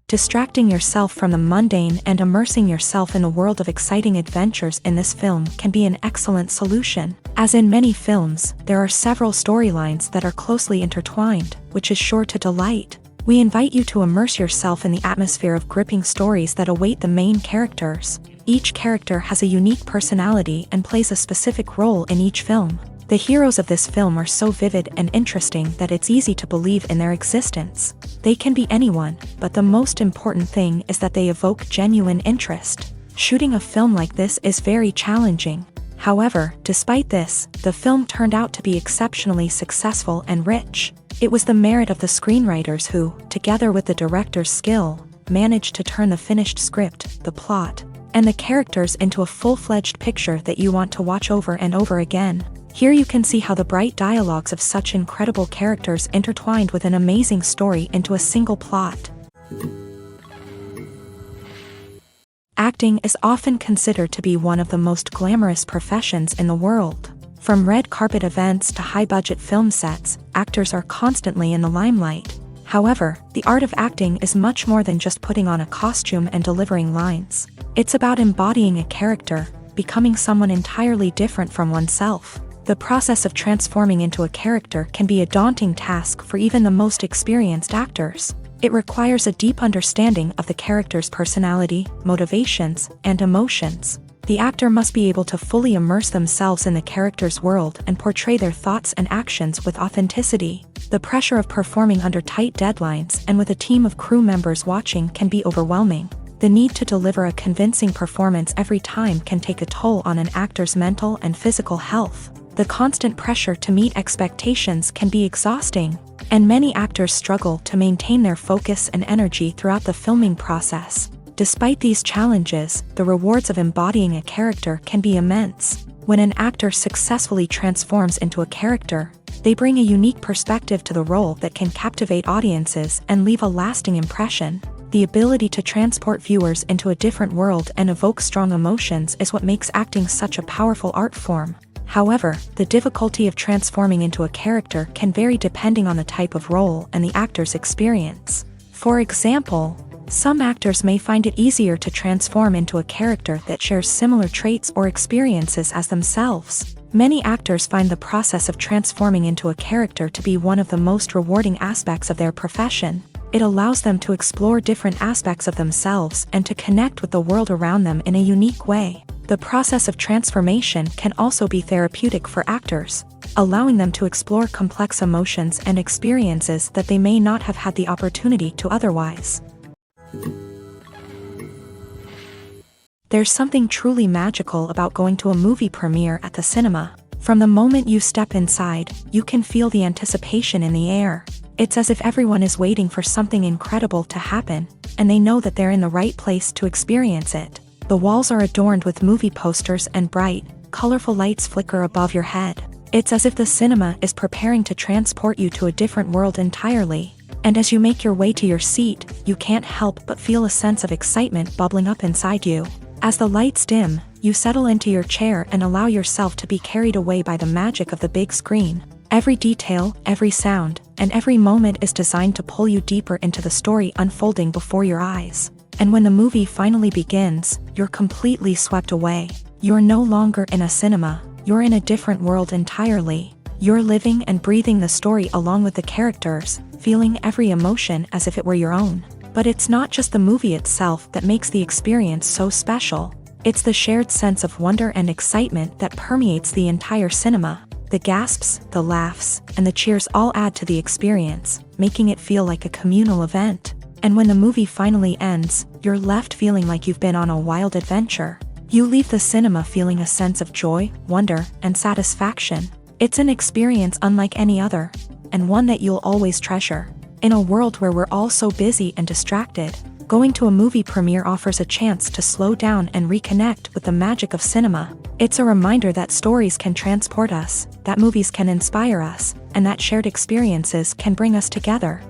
Distracting yourself from the mundane and immersing yourself in the world of exciting adventures in this film can be an excellent solution. As in many films, there are several storylines that are closely intertwined, which is sure to delight. We invite you to immerse yourself in the atmosphere of gripping stories that await the main characters. Each character has a unique personality and plays a specific role in each film. The heroes of this film are so vivid and interesting that it's easy to believe in their existence. They can be anyone, but the most important thing is that they evoke genuine interest. Shooting a film like this is very challenging. However, despite this, the film turned out to be exceptionally successful and rich. It was the merit of the screenwriters who, together with the director's skill, managed to turn the finished script, the plot, and the characters into a full-fledged picture that you want to watch over and over again. Here you can see how the bright dialogues of such incredible characters intertwined with an amazing story into a single plot. Acting is often considered to be one of the most glamorous professions in the world. From red carpet events to high-budget film sets, actors are constantly in the limelight. However, the art of acting is much more than just putting on a costume and delivering lines. It's about embodying a character, becoming someone entirely different from oneself. The process of transforming into a character can be a daunting task for even the most experienced actors. It requires a deep understanding of the character's personality, motivations, and emotions. The actor must be able to fully immerse themselves in the character's world and portray their thoughts and actions with authenticity. The pressure of performing under tight deadlines and with a team of crew members watching can be overwhelming. The need to deliver a convincing performance every time can take a toll on an actor's mental and physical health. The constant pressure to meet expectations can be exhausting, and many actors struggle to maintain their focus and energy throughout the filming process. Despite these challenges, the rewards of embodying a character can be immense. When an actor successfully transforms into a character, they bring a unique perspective to the role that can captivate audiences and leave a lasting impression. The ability to transport viewers into a different world and evoke strong emotions is what makes acting such a powerful art form. However, the difficulty of transforming into a character can vary depending on the type of role and the actor's experience. For example, some actors may find it easier to transform into a character that shares similar traits or experiences as themselves. Many actors find the process of transforming into a character to be one of the most rewarding aspects of their profession. It allows them to explore different aspects of themselves and to connect with the world around them in a unique way. The process of transformation can also be therapeutic for actors, allowing them to explore complex emotions and experiences that they may not have had the opportunity to otherwise. There's something truly magical about going to a movie premiere at the cinema. From the moment you step inside, you can feel the anticipation in the air. It's as if everyone is waiting for something incredible to happen, and they know that they're in the right place to experience it. The walls are adorned with movie posters and bright, colorful lights flicker above your head. It's as if the cinema is preparing to transport you to a different world entirely. And as you make your way to your seat, you can't help but feel a sense of excitement bubbling up inside you. As the lights dim, you settle into your chair and allow yourself to be carried away by the magic of the big screen. Every detail, every sound, and every moment is designed to pull you deeper into the story unfolding before your eyes. And when the movie finally begins, you're completely swept away. You're no longer in a cinema, you're in a different world entirely. You're living and breathing the story along with the characters, feeling every emotion as if it were your own. But it's not just the movie itself that makes the experience so special. It's the shared sense of wonder and excitement that permeates the entire cinema. The gasps, the laughs, and the cheers all add to the experience, making it feel like a communal event. And when the movie finally ends, you're left feeling like you've been on a wild adventure. You leave the cinema feeling a sense of joy, wonder, and satisfaction. It's an experience unlike any other, and one that you'll always treasure. In a world where we're all so busy and distracted, going to a movie premiere offers a chance to slow down and reconnect with the magic of cinema. It's a reminder that stories can transport us, that movies can inspire us, and that shared experiences can bring us together.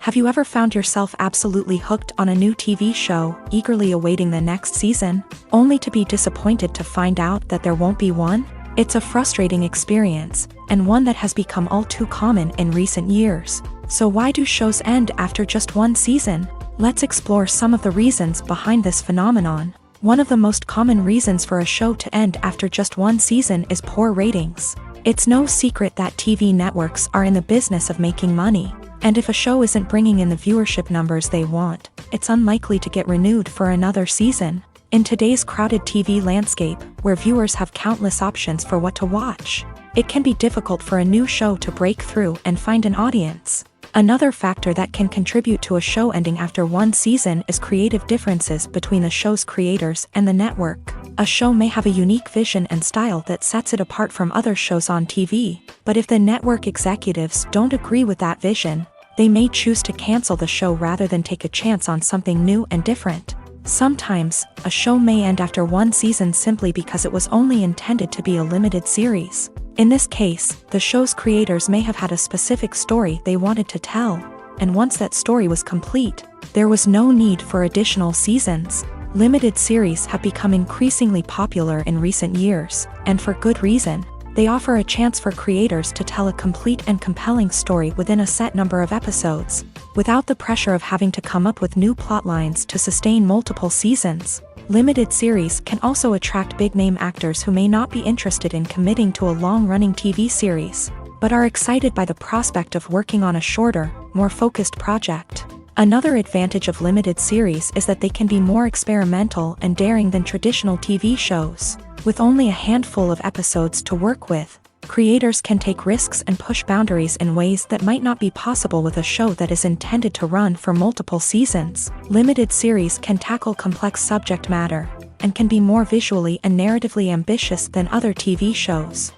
Have you ever found yourself absolutely hooked on a new TV show, eagerly awaiting the next season, only to be disappointed to find out that there won't be one? It's a frustrating experience, and one that has become all too common in recent years. So why do shows end after just one season? Let's explore some of the reasons behind this phenomenon. One of the most common reasons for a show to end after just one season is poor ratings. It's no secret that TV networks are in the business of making money, and if a show isn't bringing in the viewership numbers they want, it's unlikely to get renewed for another season. In today's crowded TV landscape, where viewers have countless options for what to watch, it can be difficult for a new show to break through and find an audience. Another factor that can contribute to a show ending after one season is creative differences between the show's creators and the network. A show may have a unique vision and style that sets it apart from other shows on TV, but if the network executives don't agree with that vision, they may choose to cancel the show rather than take a chance on something new and different. Sometimes, a show may end after one season simply because it was only intended to be a limited series. In this case, the show's creators may have had a specific story they wanted to tell, and once that story was complete, there was no need for additional seasons. Limited series have become increasingly popular in recent years, and for good reason. They offer a chance for creators to tell a complete and compelling story within a set number of episodes, without the pressure of having to come up with new plotlines to sustain multiple seasons. Limited series can also attract big-name actors who may not be interested in committing to a long-running TV series, but are excited by the prospect of working on a shorter, more focused project. Another advantage of limited series is that they can be more experimental and daring than traditional TV shows. With only a handful of episodes to work with, creators can take risks and push boundaries in ways that might not be possible with a show that is intended to run for multiple seasons. Limited series can tackle complex subject matter, and can be more visually and narratively ambitious than other TV shows.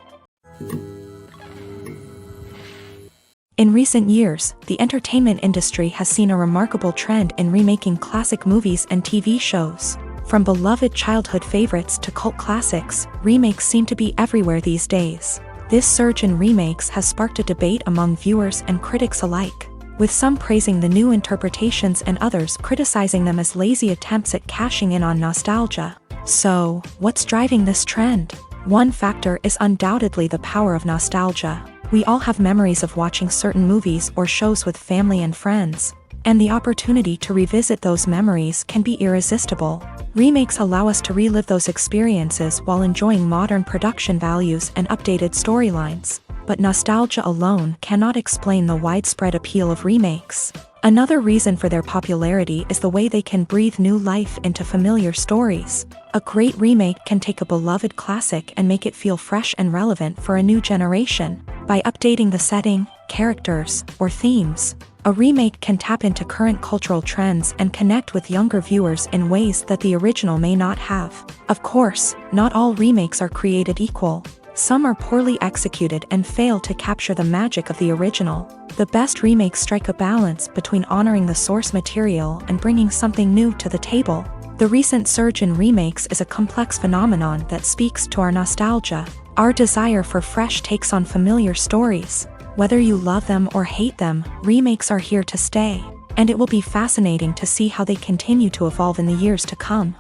In recent years, the entertainment industry has seen a remarkable trend in remaking classic movies and TV shows. From beloved childhood favorites to cult classics, remakes seem to be everywhere these days. This surge in remakes has sparked a debate among viewers and critics alike, with some praising the new interpretations and others criticizing them as lazy attempts at cashing in on nostalgia. So, what's driving this trend? One factor is undoubtedly the power of nostalgia. We all have memories of watching certain movies or shows with family and friends, and the opportunity to revisit those memories can be irresistible. Remakes allow us to relive those experiences while enjoying modern production values and updated storylines, but nostalgia alone cannot explain the widespread appeal of remakes. Another reason for their popularity is the way they can breathe new life into familiar stories. A great remake can take a beloved classic and make it feel fresh and relevant for a new generation. By updating the setting, characters, or themes, a remake can tap into current cultural trends and connect with younger viewers in ways that the original may not have. Of course, not all remakes are created equal. Some are poorly executed and fail to capture the magic of the original. The best remakes strike a balance between honoring the source material and bringing something new to the table. The recent surge in remakes is a complex phenomenon that speaks to our nostalgia, our desire for fresh takes on familiar stories. Whether you love them or hate them, remakes are here to stay, and it will be fascinating to see how they continue to evolve in the years to come.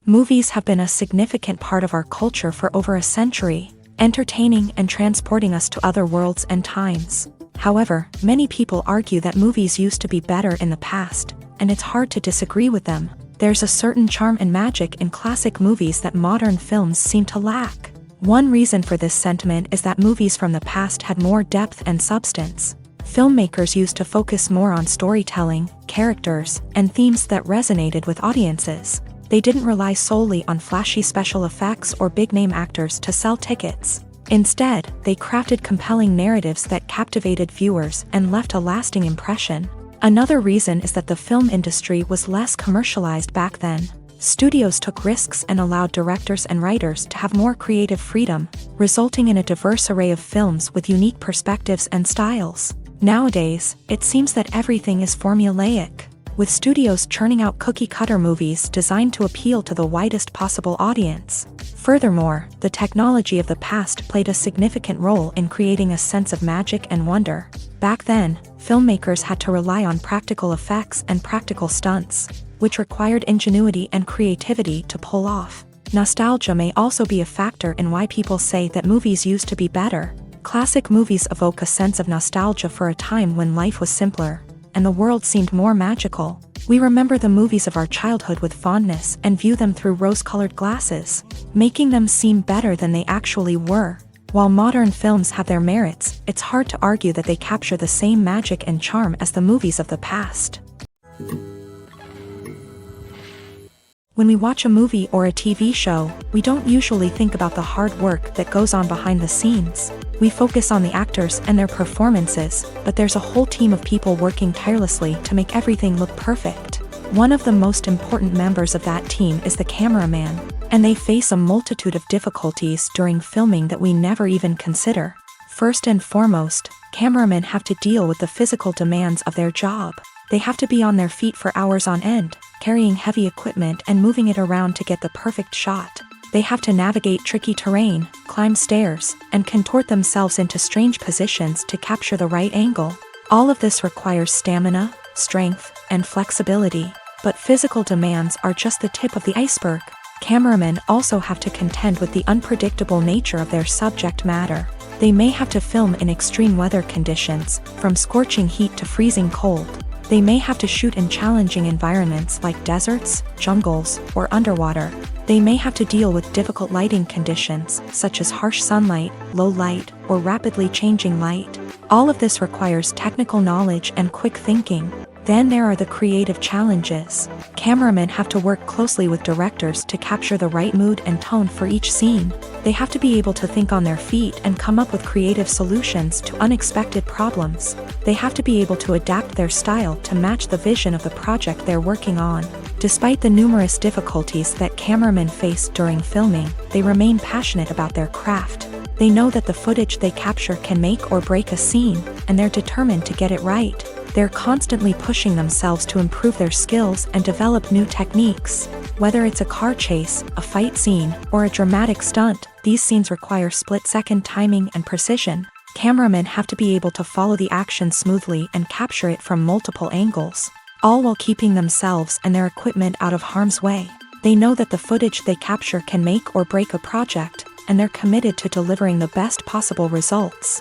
Movies have been a significant part of our culture for over a century, entertaining and transporting us to other worlds and times. However, many people argue that movies used to be better in the past, and it's hard to disagree with them. There's a certain charm and magic in classic movies that modern films seem to lack. One reason for this sentiment is that movies from the past had more depth and substance. Filmmakers used to focus more on storytelling, characters, and themes that resonated with audiences. They didn't rely solely on flashy special effects or big-name actors to sell tickets. Instead, they crafted compelling narratives that captivated viewers and left a lasting impression. Another reason is that the film industry was less commercialized back then. Studios took risks and allowed directors and writers to have more creative freedom, resulting in a diverse array of films with unique perspectives and styles. Nowadays, it seems that everything is formulaic, with studios churning out cookie-cutter movies designed to appeal to the widest possible audience. Furthermore, the technology of the past played a significant role in creating a sense of magic and wonder. Back then, filmmakers had to rely on practical effects and practical stunts, which required ingenuity and creativity to pull off. Nostalgia may also be a factor in why people say that movies used to be better. Classic movies evoke a sense of nostalgia for a time when life was simpler, and the world seemed more magical. We remember the movies of our childhood with fondness and view them through rose-colored glasses, making them seem better than they actually were. While modern films have their merits, it's hard to argue that they capture the same magic and charm as the movies of the past. When we watch a movie or a TV show, we don't usually think about the hard work that goes on behind the scenes. We focus on the actors and their performances, but there's a whole team of people working tirelessly to make everything look perfect. One of the most important members of that team is the cameraman, and they face a multitude of difficulties during filming that we never even consider. First and foremost, cameramen have to deal with the physical demands of their job. They have to be on their feet for hours on end, carrying heavy equipment and moving it around to get the perfect shot. They have to navigate tricky terrain, climb stairs, and contort themselves into strange positions to capture the right angle. All of this requires stamina, strength, and flexibility. But physical demands are just the tip of the iceberg. Cameramen also have to contend with the unpredictable nature of their subject matter. They may have to film in extreme weather conditions, from scorching heat to freezing cold. They may have to shoot in challenging environments like deserts, jungles, or underwater. They may have to deal with difficult lighting conditions, such as harsh sunlight, low light, or rapidly changing light. All of this requires technical knowledge and quick thinking. Then there are the creative challenges. Cameramen have to work closely with directors to capture the right mood and tone for each scene. They have to be able to think on their feet and come up with creative solutions to unexpected problems. They have to be able to adapt their style to match the vision of the project they're working on. Despite the numerous difficulties that cameramen face during filming, they remain passionate about their craft. They know that the footage they capture can make or break a scene, and they're determined to get it right. They're constantly pushing themselves to improve their skills and develop new techniques. Whether it's a car chase, a fight scene, or a dramatic stunt, these scenes require split-second timing and precision. Cameramen have to be able to follow the action smoothly and capture it from multiple angles, all while keeping themselves and their equipment out of harm's way. They know that the footage they capture can make or break a project, and they're committed to delivering the best possible results.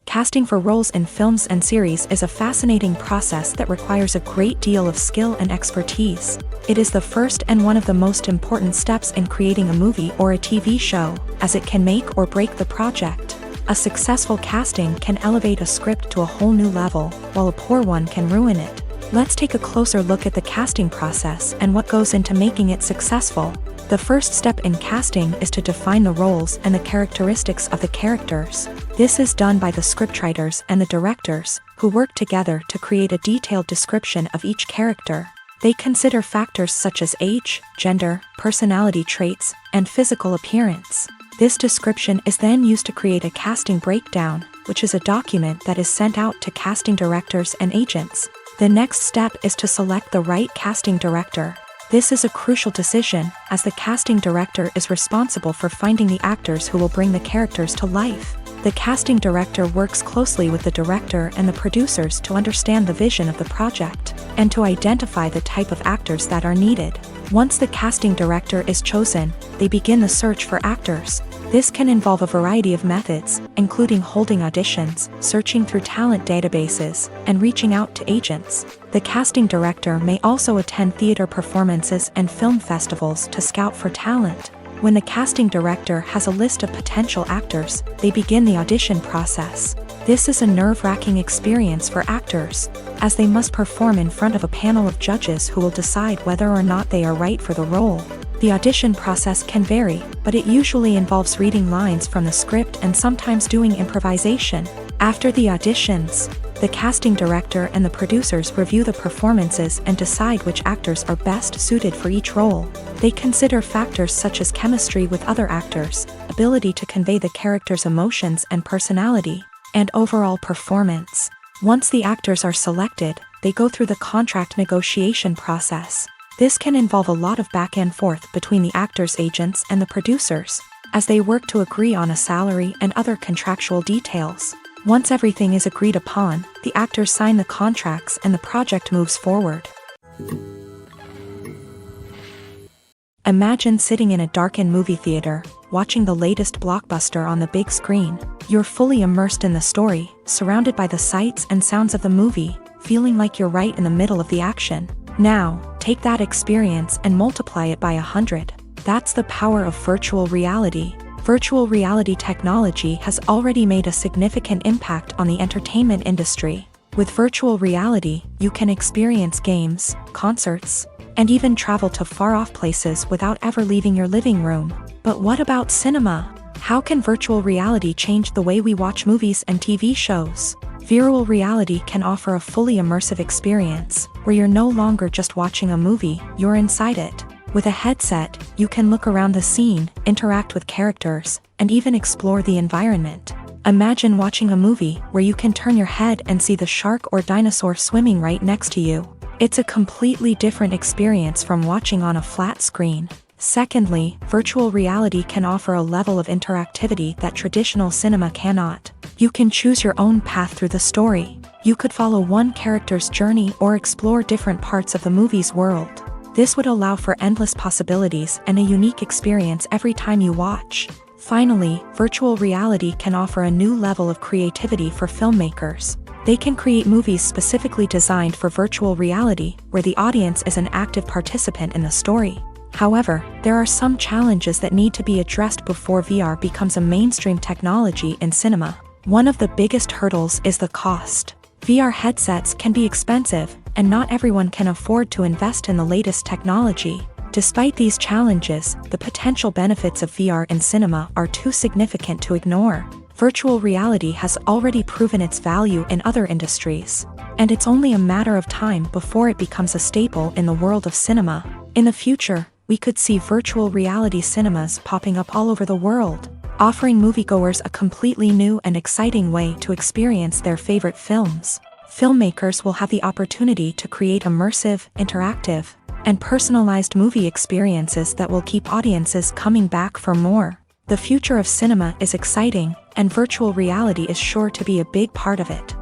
Casting for roles in films and series is a fascinating process that requires a great deal of skill and expertise. It is the first and one of the most important steps in creating a movie or a TV show, as it can make or break the project. A successful casting can elevate a script to a whole new level, while a poor one can ruin it. Let's take a closer look at the casting process and what goes into making it successful. The first step in casting is to define the roles and the characteristics of the characters. This is done by the scriptwriters and the directors, who work together to create a detailed description of each character. They consider factors such as age, gender, personality traits, and physical appearance. This description is then used to create a casting breakdown, which is a document that is sent out to casting directors and agents. The next step is to select the right casting director. This is a crucial decision, as the casting director is responsible for finding the actors who will bring the characters to life. The casting director works closely with the director and the producers to understand the vision of the project, and to identify the type of actors that are needed. Once the casting director is chosen, they begin the search for actors. This can involve a variety of methods, including holding auditions, searching through talent databases, and reaching out to agents. The casting director may also attend theater performances and film festivals to scout for talent. When the casting director has a list of potential actors, they begin the audition process. This is a nerve-wracking experience for actors, as they must perform in front of a panel of judges who will decide whether or not they are right for the role. The audition process can vary, but it usually involves reading lines from the script and sometimes doing improvisation. After the auditions, the casting director and the producers review the performances and decide which actors are best suited for each role. They consider factors such as chemistry with other actors, ability to convey the character's emotions and personality, and overall performance. Once the actors are selected, they go through the contract negotiation process. This can involve a lot of back and forth between the actors' agents and the producers, as they work to agree on a salary and other contractual details. Once everything is agreed upon, the actors sign the contracts and the project moves forward. Imagine sitting in a darkened movie theater, watching the latest blockbuster on the big screen. You're fully immersed in the story, surrounded by the sights and sounds of the movie, feeling like you're right in the middle of the action. Now, take that experience and multiply it by 100. That's the power of virtual reality. Virtual reality technology has already made a significant impact on the entertainment industry. With virtual reality, you can experience games, concerts, and even travel to far-off places without ever leaving your living room. But what about cinema? How can virtual reality change the way we watch movies and TV shows? Virtual reality can offer a fully immersive experience, where you're no longer just watching a movie, you're inside it. With a headset, you can look around the scene, interact with characters, and even explore the environment. Imagine watching a movie where you can turn your head and see the shark or dinosaur swimming right next to you. It's a completely different experience from watching on a flat screen. Secondly, virtual reality can offer a level of interactivity that traditional cinema cannot. You can choose your own path through the story. You could follow one character's journey or explore different parts of the movie's world. This would allow for endless possibilities and a unique experience every time you watch. Finally, virtual reality can offer a new level of creativity for filmmakers. They can create movies specifically designed for virtual reality, where the audience is an active participant in the story. However, there are some challenges that need to be addressed before VR becomes a mainstream technology in cinema. One of the biggest hurdles is the cost. VR headsets can be expensive, and not everyone can afford to invest in the latest technology. Despite these challenges, the potential benefits of VR in cinema are too significant to ignore. Virtual reality has already proven its value in other industries, and it's only a matter of time before it becomes a staple in the world of cinema. In the future, we could see virtual reality cinemas popping up all over the world, offering moviegoers a completely new and exciting way to experience their favorite films. Filmmakers will have the opportunity to create immersive, interactive, and personalized movie experiences that will keep audiences coming back for more. The future of cinema is exciting, and virtual reality is sure to be a big part of it.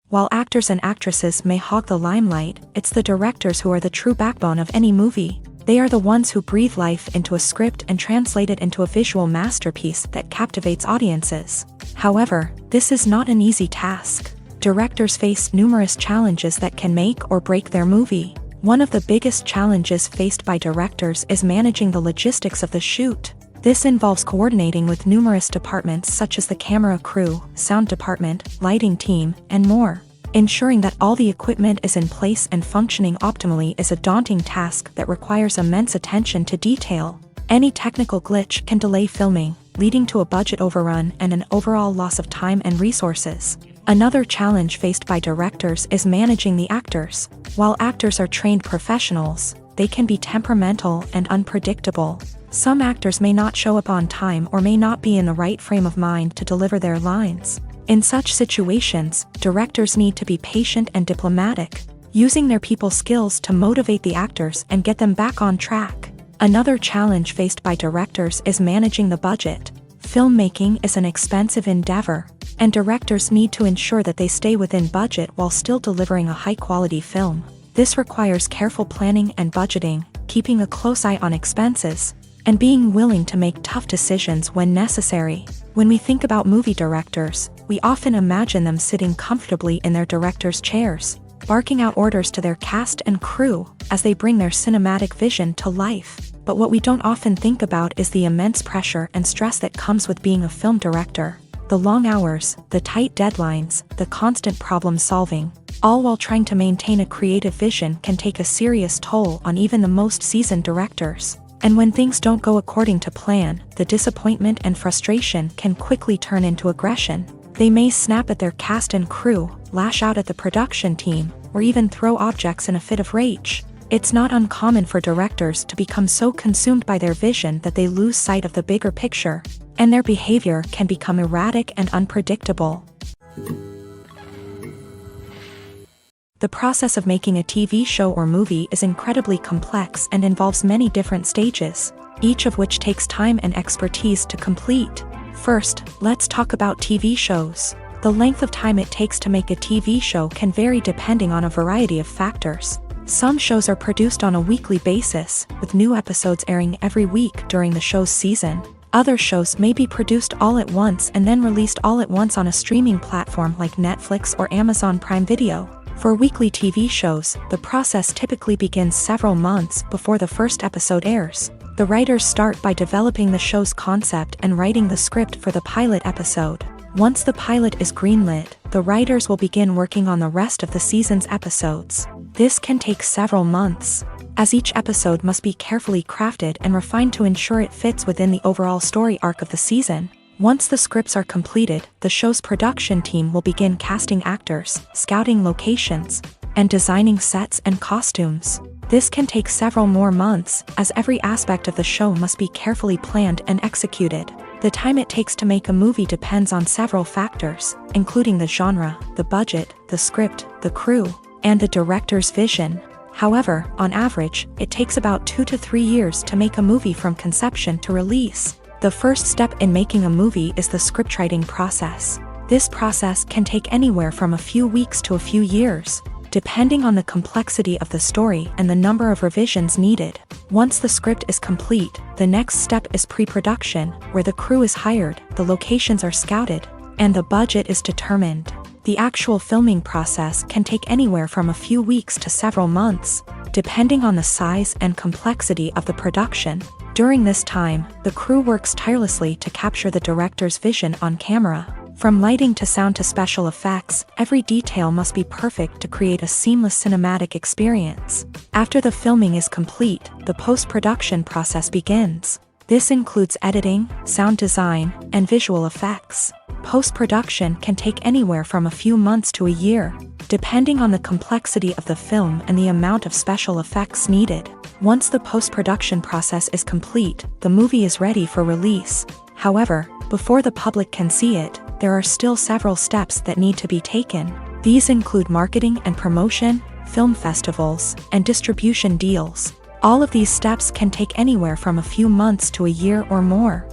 While actors and actresses may hog the limelight, it's the directors who are the true backbone of any movie. They are the ones who breathe life into a script and translate it into a visual masterpiece that captivates audiences. However, this is not an easy task. Directors face numerous challenges that can make or break their movie. One of the biggest challenges faced by directors is managing the logistics of the shoot. This involves coordinating with numerous departments such as the camera crew, sound department, lighting team, and more. Ensuring that all the equipment is in place and functioning optimally is a daunting task that requires immense attention to detail. Any technical glitch can delay filming, leading to a budget overrun and an overall loss of time and resources. Another challenge faced by directors is managing the actors. While actors are trained professionals, they can be temperamental and unpredictable. Some actors may not show up on time or may not be in the right frame of mind to deliver their lines. In such situations, directors need to be patient and diplomatic, using their people skills to motivate the actors and get them back on track. Another challenge faced by directors is managing the budget. Filmmaking is an expensive endeavor, and directors need to ensure that they stay within budget while still delivering a high-quality film. This requires careful planning and budgeting, keeping a close eye on expenses, and being willing to make tough decisions when necessary. When we think about movie directors, we often imagine them sitting comfortably in their director's chairs, barking out orders to their cast and crew as they bring their cinematic vision to life. But what we don't often think about is the immense pressure and stress that comes with being a film director. The long hours, the tight deadlines, the constant problem solving, all while trying to maintain a creative vision can take a serious toll on even the most seasoned directors. And when things don't go according to plan, the disappointment and frustration can quickly turn into aggression. They may snap at their cast and crew, lash out at the production team, or even throw objects in a fit of rage. It's not uncommon for directors to become so consumed by their vision that they lose sight of the bigger picture, and their behavior can become erratic and unpredictable. The process of making a TV show or movie is incredibly complex and involves many different stages, each of which takes time and expertise to complete. First, let's talk about TV shows. The length of time it takes to make a TV show can vary depending on a variety of factors. Some shows are produced on a weekly basis, with new episodes airing every week during the show's season. Other shows may be produced all at once and then released all at once on a streaming platform like Netflix or Amazon Prime Video. For weekly TV shows, the process typically begins several months before the first episode airs. The writers start by developing the show's concept and writing the script for the pilot episode. Once the pilot is greenlit, the writers will begin working on the rest of the season's episodes. This can take several months, as each episode must be carefully crafted and refined to ensure it fits within the overall story arc of the season. Once the scripts are completed, the show's production team will begin casting actors, scouting locations, and designing sets and costumes. This can take several more months, as every aspect of the show must be carefully planned and executed. The time it takes to make a movie depends on several factors, including the genre, the budget, the script, the crew, and the director's vision. However, on average, it takes about 2 to 3 years to make a movie from conception to release. The first step in making a movie is the scriptwriting process. This process can take anywhere from a few weeks to a few years, depending on the complexity of the story and the number of revisions needed. Once the script is complete, the next step is pre-production, where the crew is hired, the locations are scouted, and the budget is determined. The actual filming process can take anywhere from a few weeks to several months, depending on the size and complexity of the production. During this time, the crew works tirelessly to capture the director's vision on camera. From lighting to sound to special effects, every detail must be perfect to create a seamless cinematic experience. After the filming is complete, the post-production process begins. This includes editing, sound design, and visual effects. Post-production can take anywhere from a few months to a year, depending on the complexity of the film and the amount of special effects needed. Once the post-production process is complete, the movie is ready for release. However, before the public can see it, there are still several steps that need to be taken. These include marketing and promotion, film festivals, and distribution deals. All of these steps can take anywhere from a few months to a year or more.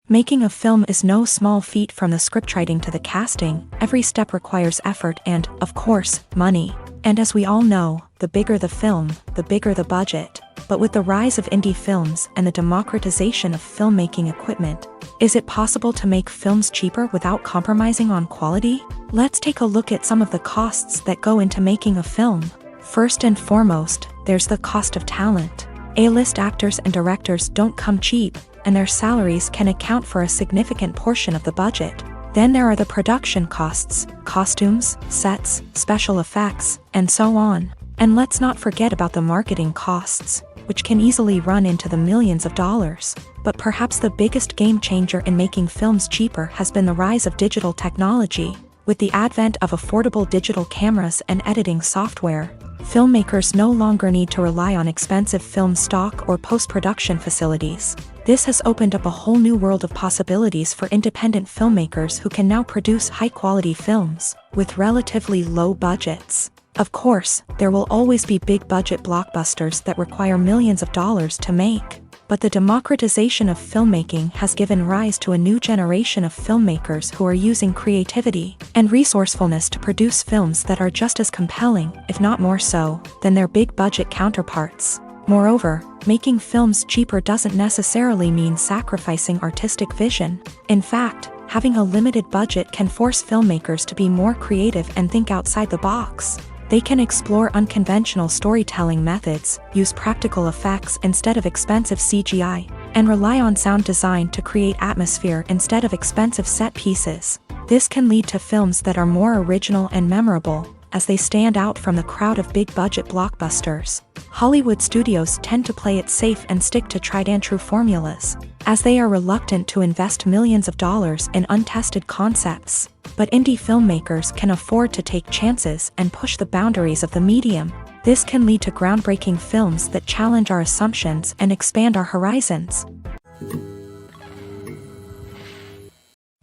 Making a film is no small feat. From the scriptwriting to the casting, every step requires effort and, of course, money. And as we all know, the bigger the film, the bigger the budget. But with the rise of indie films and the democratization of filmmaking equipment, is it possible to make films cheaper without compromising on quality? Let's take a look at some of the costs that go into making a film. First and foremost, there's the cost of talent. A-list actors and directors don't come cheap, and their salaries can account for a significant portion of the budget. Then there are the production costs, costumes, sets, special effects, and so on. And let's not forget about the marketing costs, which can easily run into the millions of dollars. But perhaps the biggest game changer in making films cheaper has been the rise of digital technology. With the advent of affordable digital cameras and editing software, filmmakers no longer need to rely on expensive film stock or post-production facilities. This has opened up a whole new world of possibilities for independent filmmakers who can now produce high-quality films with relatively low budgets. Of course, there will always be big-budget blockbusters that require millions of dollars to make. But the democratization of filmmaking has given rise to a new generation of filmmakers who are using creativity and resourcefulness to produce films that are just as compelling, if not more so, than their big-budget counterparts. Moreover, making films cheaper doesn't necessarily mean sacrificing artistic vision. In fact, having a limited budget can force filmmakers to be more creative and think outside the box. They can explore unconventional storytelling methods, use practical effects instead of expensive CGI, and rely on sound design to create atmosphere instead of expensive set pieces. This can lead to films that are more original and memorable, as they stand out from the crowd of big-budget blockbusters. Hollywood studios tend to play it safe and stick to tried-and-true formulas, as they are reluctant to invest millions of dollars in untested concepts. But indie filmmakers can afford to take chances and push the boundaries of the medium. This can lead to groundbreaking films that challenge our assumptions and expand our horizons.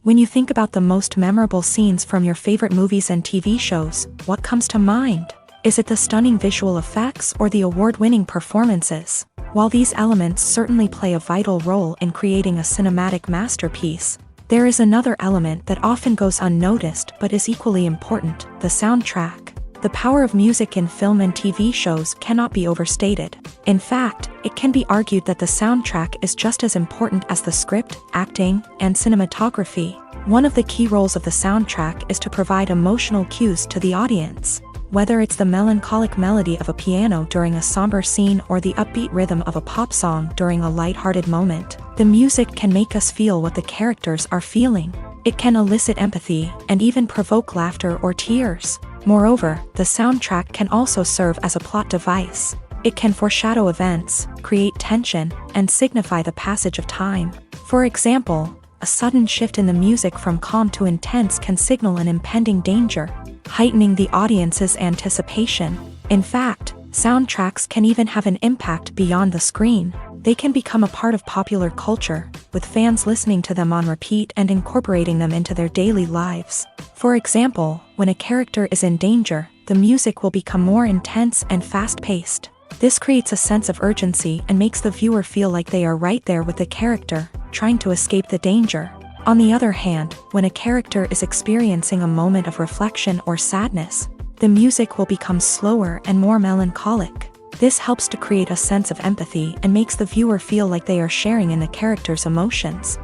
When you think about the most memorable scenes from your favorite movies and TV shows, what comes to mind? Is it the stunning visual effects or the award-winning performances? While these elements certainly play a vital role in creating a cinematic masterpiece, There is another element that often goes unnoticed but is equally important: the soundtrack. The power of music in film and TV shows cannot be overstated. In fact, it can be argued that the soundtrack is just as important as the script, acting, and cinematography. One of the key roles of the soundtrack is to provide emotional cues to the audience. Whether it's the melancholic melody of a piano during a somber scene or the upbeat rhythm of a pop song during a lighthearted moment, the music can make us feel what the characters are feeling. It can elicit empathy and even provoke laughter or tears. Moreover, the soundtrack can also serve as a plot device. It can foreshadow events, create tension, and signify the passage of time. For example, a sudden shift in the music from calm to intense can signal an impending danger, heightening the audience's anticipation. In fact, soundtracks can even have an impact beyond the screen. They can become a part of popular culture, with fans listening to them on repeat and incorporating them into their daily lives. For example, when a character is in danger, the music will become more intense and fast-paced. This creates a sense of urgency and makes the viewer feel like they are right there with the character, trying to escape the danger. On the other hand, when a character is experiencing a moment of reflection or sadness, the music will become slower and more melancholic. This helps to create a sense of empathy and makes the viewer feel like they are sharing in the character's emotions.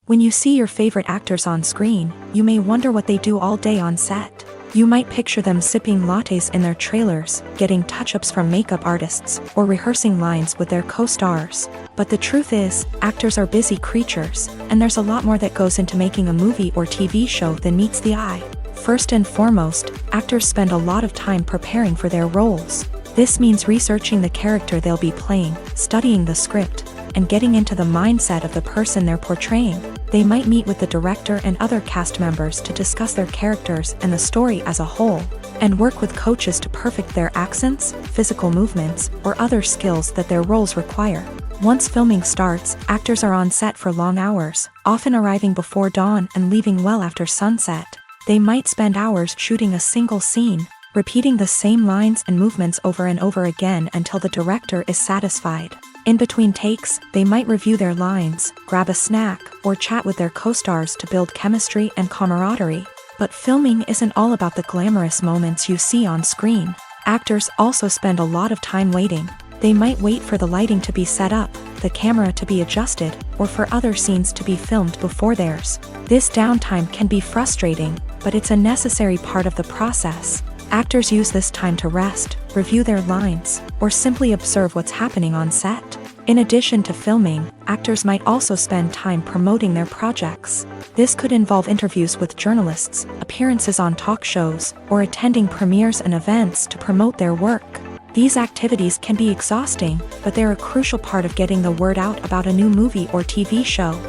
When you see your favorite actors on screen, you may wonder what they do all day on set. You might picture them sipping lattes in their trailers, getting touch-ups from makeup artists, or rehearsing lines with their co-stars. But the truth is, actors are busy creatures, and there's a lot more that goes into making a movie or TV show than meets the eye. First and foremost, actors spend a lot of time preparing for their roles. This means researching the character they'll be playing, studying the script, and getting into the mindset of the person they're portraying. They might meet with the director and other cast members to discuss their characters and the story as a whole, and work with coaches to perfect their accents, physical movements, or other skills that their roles require. Once filming starts, actors are on set for long hours, often arriving before dawn and leaving well after sunset. They might spend hours shooting a single scene, repeating the same lines and movements over and over again until the director is satisfied. In between takes, they might review their lines, grab a snack, or chat with their co-stars to build chemistry and camaraderie. But filming isn't all about the glamorous moments you see on screen. Actors also spend a lot of time waiting. They might wait for the lighting to be set up, the camera to be adjusted, or for other scenes to be filmed before theirs. This downtime can be frustrating, but it's a necessary part of the process. Actors use this time to rest, review their lines, or simply observe what's happening on set. In addition to filming, actors might also spend time promoting their projects. This could involve interviews with journalists, appearances on talk shows, or attending premieres and events to promote their work. These activities can be exhausting, but they're a crucial part of getting the word out about a new movie or TV show.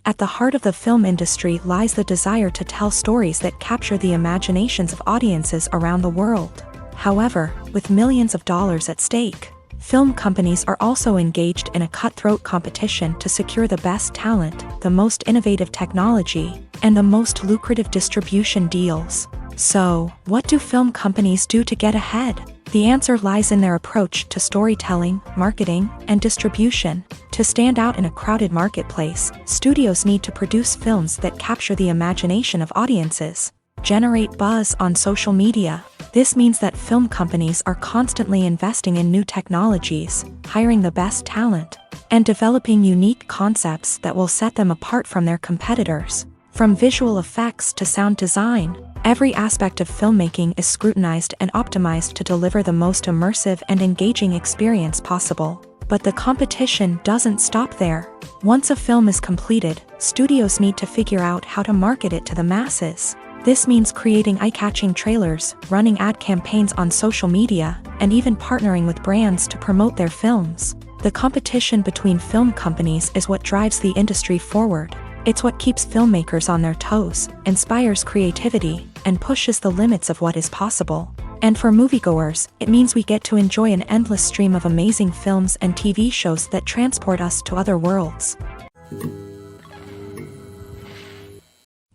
At the heart of the film industry lies the desire to tell stories that capture the imaginations of audiences around the world. However, with millions of dollars at stake, film companies are also engaged in a cutthroat competition to secure the best talent, the most innovative technology, and the most lucrative distribution deals. So, what do film companies do to get ahead? The answer lies in their approach to storytelling, marketing, and distribution. To stand out in a crowded marketplace, studios need to produce films that capture the imagination of audiences, generate buzz on social media. This means that film companies are constantly investing in new technologies, hiring the best talent, and developing unique concepts that will set them apart from their competitors. From visual effects to sound design, every aspect of filmmaking is scrutinized and optimized to deliver the most immersive and engaging experience possible. But the competition doesn't stop there. Once a film is completed, studios need to figure out how to market it to the masses. This means creating eye-catching trailers, running ad campaigns on social media, and even partnering with brands to promote their films. The competition between film companies is what drives the industry forward. It's what keeps filmmakers on their toes, inspires creativity, and pushes the limits of what is possible. And for moviegoers, it means we get to enjoy an endless stream of amazing films and TV shows that transport us to other worlds.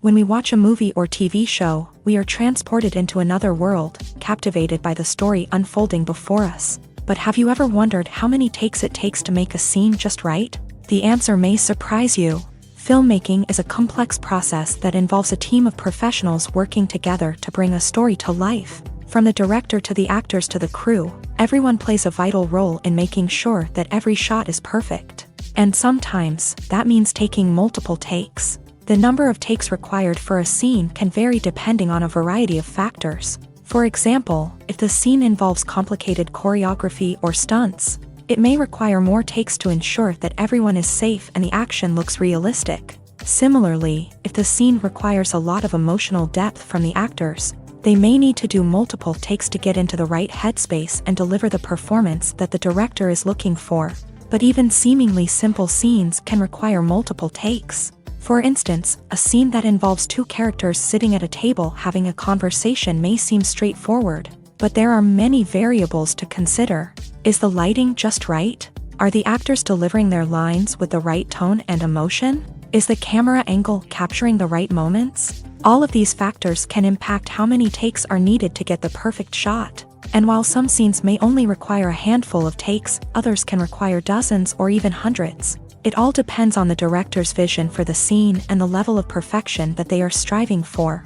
When we watch a movie or TV show, we are transported into another world, captivated by the story unfolding before us. But have you ever wondered how many takes it takes to make a scene just right? The answer may surprise you. Filmmaking is a complex process that involves a team of professionals working together to bring a story to life. From the director to the actors to the crew, everyone plays a vital role in making sure that every shot is perfect. And sometimes, that means taking multiple takes. The number of takes required for a scene can vary depending on a variety of factors. For example, if the scene involves complicated choreography or stunts, it may require more takes to ensure that everyone is safe and the action looks realistic. Similarly, if the scene requires a lot of emotional depth from the actors, they may need to do multiple takes to get into the right headspace and deliver the performance that the director is looking for. But even seemingly simple scenes can require multiple takes. For instance, a scene that involves two characters sitting at a table having a conversation may seem straightforward, but there are many variables to consider. Is the lighting just right? Are the actors delivering their lines with the right tone and emotion? Is the camera angle capturing the right moments? All of these factors can impact how many takes are needed to get the perfect shot. And while some scenes may only require a handful of takes, others can require dozens or even hundreds. It all depends on the director's vision for the scene and the level of perfection that they are striving for.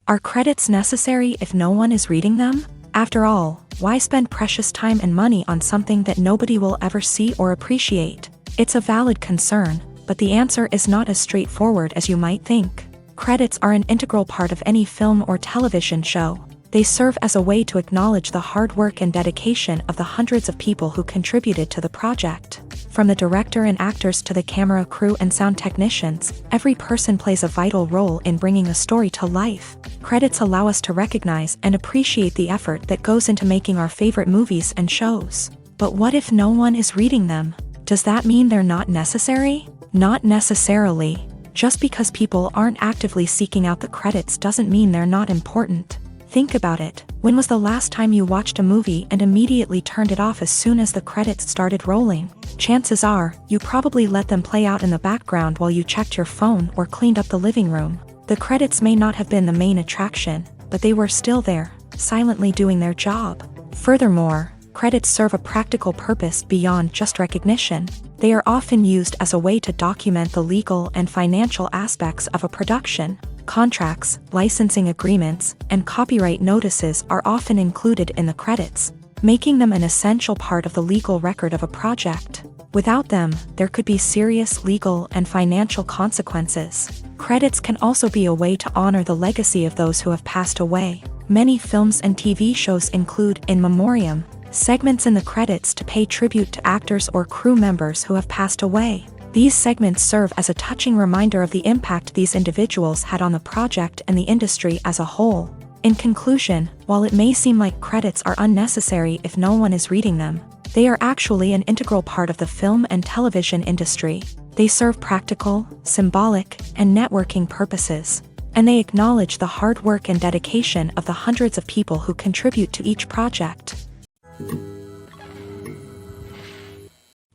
Are credits necessary if no one is reading them? After all, why spend precious time and money on something that nobody will ever see or appreciate? It's a valid concern, but the answer is not as straightforward as you might think. Credits are an integral part of any film or television show. They serve as a way to acknowledge the hard work and dedication of the hundreds of people who contributed to the project. From the director and actors to the camera crew and sound technicians, every person plays a vital role in bringing a story to life. Credits allow us to recognize and appreciate the effort that goes into making our favorite movies and shows. But what if no one is reading them? Does that mean they're not necessary? Not necessarily. Just because people aren't actively seeking out the credits doesn't mean they're not important. Think about it. When was the last time you watched a movie and immediately turned it off as soon as the credits started rolling? Chances are, you probably let them play out in the background while you checked your phone or cleaned up the living room. The credits may not have been the main attraction, but they were still there, silently doing their job. Furthermore, credits serve a practical purpose beyond just recognition. They are often used as a way to document the legal and financial aspects of a production. Contracts, licensing agreements, and copyright notices are often included in the credits, making them an essential part of the legal record of a project. Without them, there could be serious legal and financial consequences. Credits can also be a way to honor the legacy of those who have passed away. Many films and TV shows include in memoriam segments in the credits to pay tribute to actors or crew members who have passed away. These segments serve as a touching reminder of the impact these individuals had on the project and the industry as a whole. In conclusion, while it may seem like credits are unnecessary if no one is reading them, they are actually an integral part of the film and television industry. They serve practical, symbolic, and networking purposes, and they acknowledge the hard work and dedication of the hundreds of people who contribute to each project.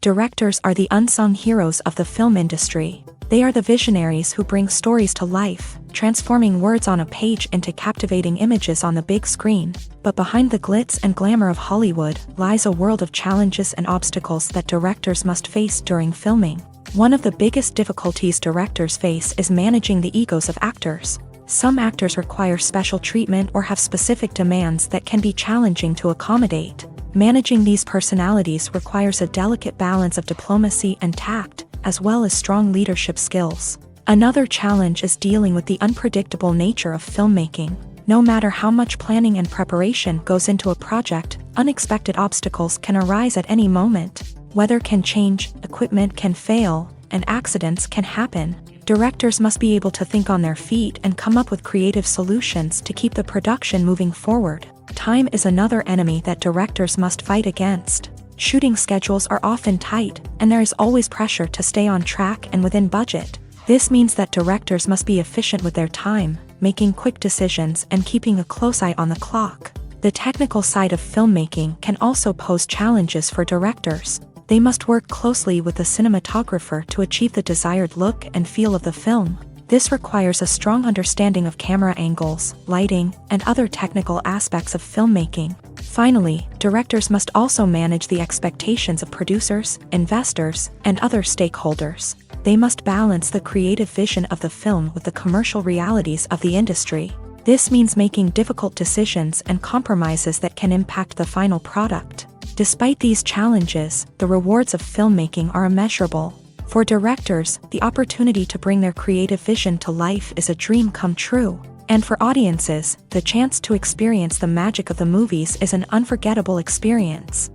Directors are the unsung heroes of the film industry. They are the visionaries who bring stories to life, transforming words on a page into captivating images on the big screen. But behind the glitz and glamour of Hollywood lies a world of challenges and obstacles that directors must face during filming. One of the biggest difficulties directors face is managing the egos of actors. Some actors require special treatment or have specific demands that can be challenging to accommodate. Managing these personalities requires a delicate balance of diplomacy and tact, as well as strong leadership skills. Another challenge is dealing with the unpredictable nature of filmmaking. No matter how much planning and preparation goes into a project, unexpected obstacles can arise at any moment. Weather can change, equipment can fail, and accidents can happen. Directors must be able to think on their feet and come up with creative solutions to keep the production moving forward. Time is another enemy that directors must fight against. Shooting schedules are often tight, and there is always pressure to stay on track and within budget. This means that directors must be efficient with their time, making quick decisions and keeping a close eye on the clock. The technical side of filmmaking can also pose challenges for directors. They must work closely with the cinematographer to achieve the desired look and feel of the film. This requires a strong understanding of camera angles, lighting, and other technical aspects of filmmaking. Finally, directors must also manage the expectations of producers, investors, and other stakeholders. They must balance the creative vision of the film with the commercial realities of the industry. This means making difficult decisions and compromises that can impact the final product. Despite these challenges, the rewards of filmmaking are immeasurable. For directors, the opportunity to bring their creative vision to life is a dream come true. And for audiences, the chance to experience the magic of the movies is an unforgettable experience.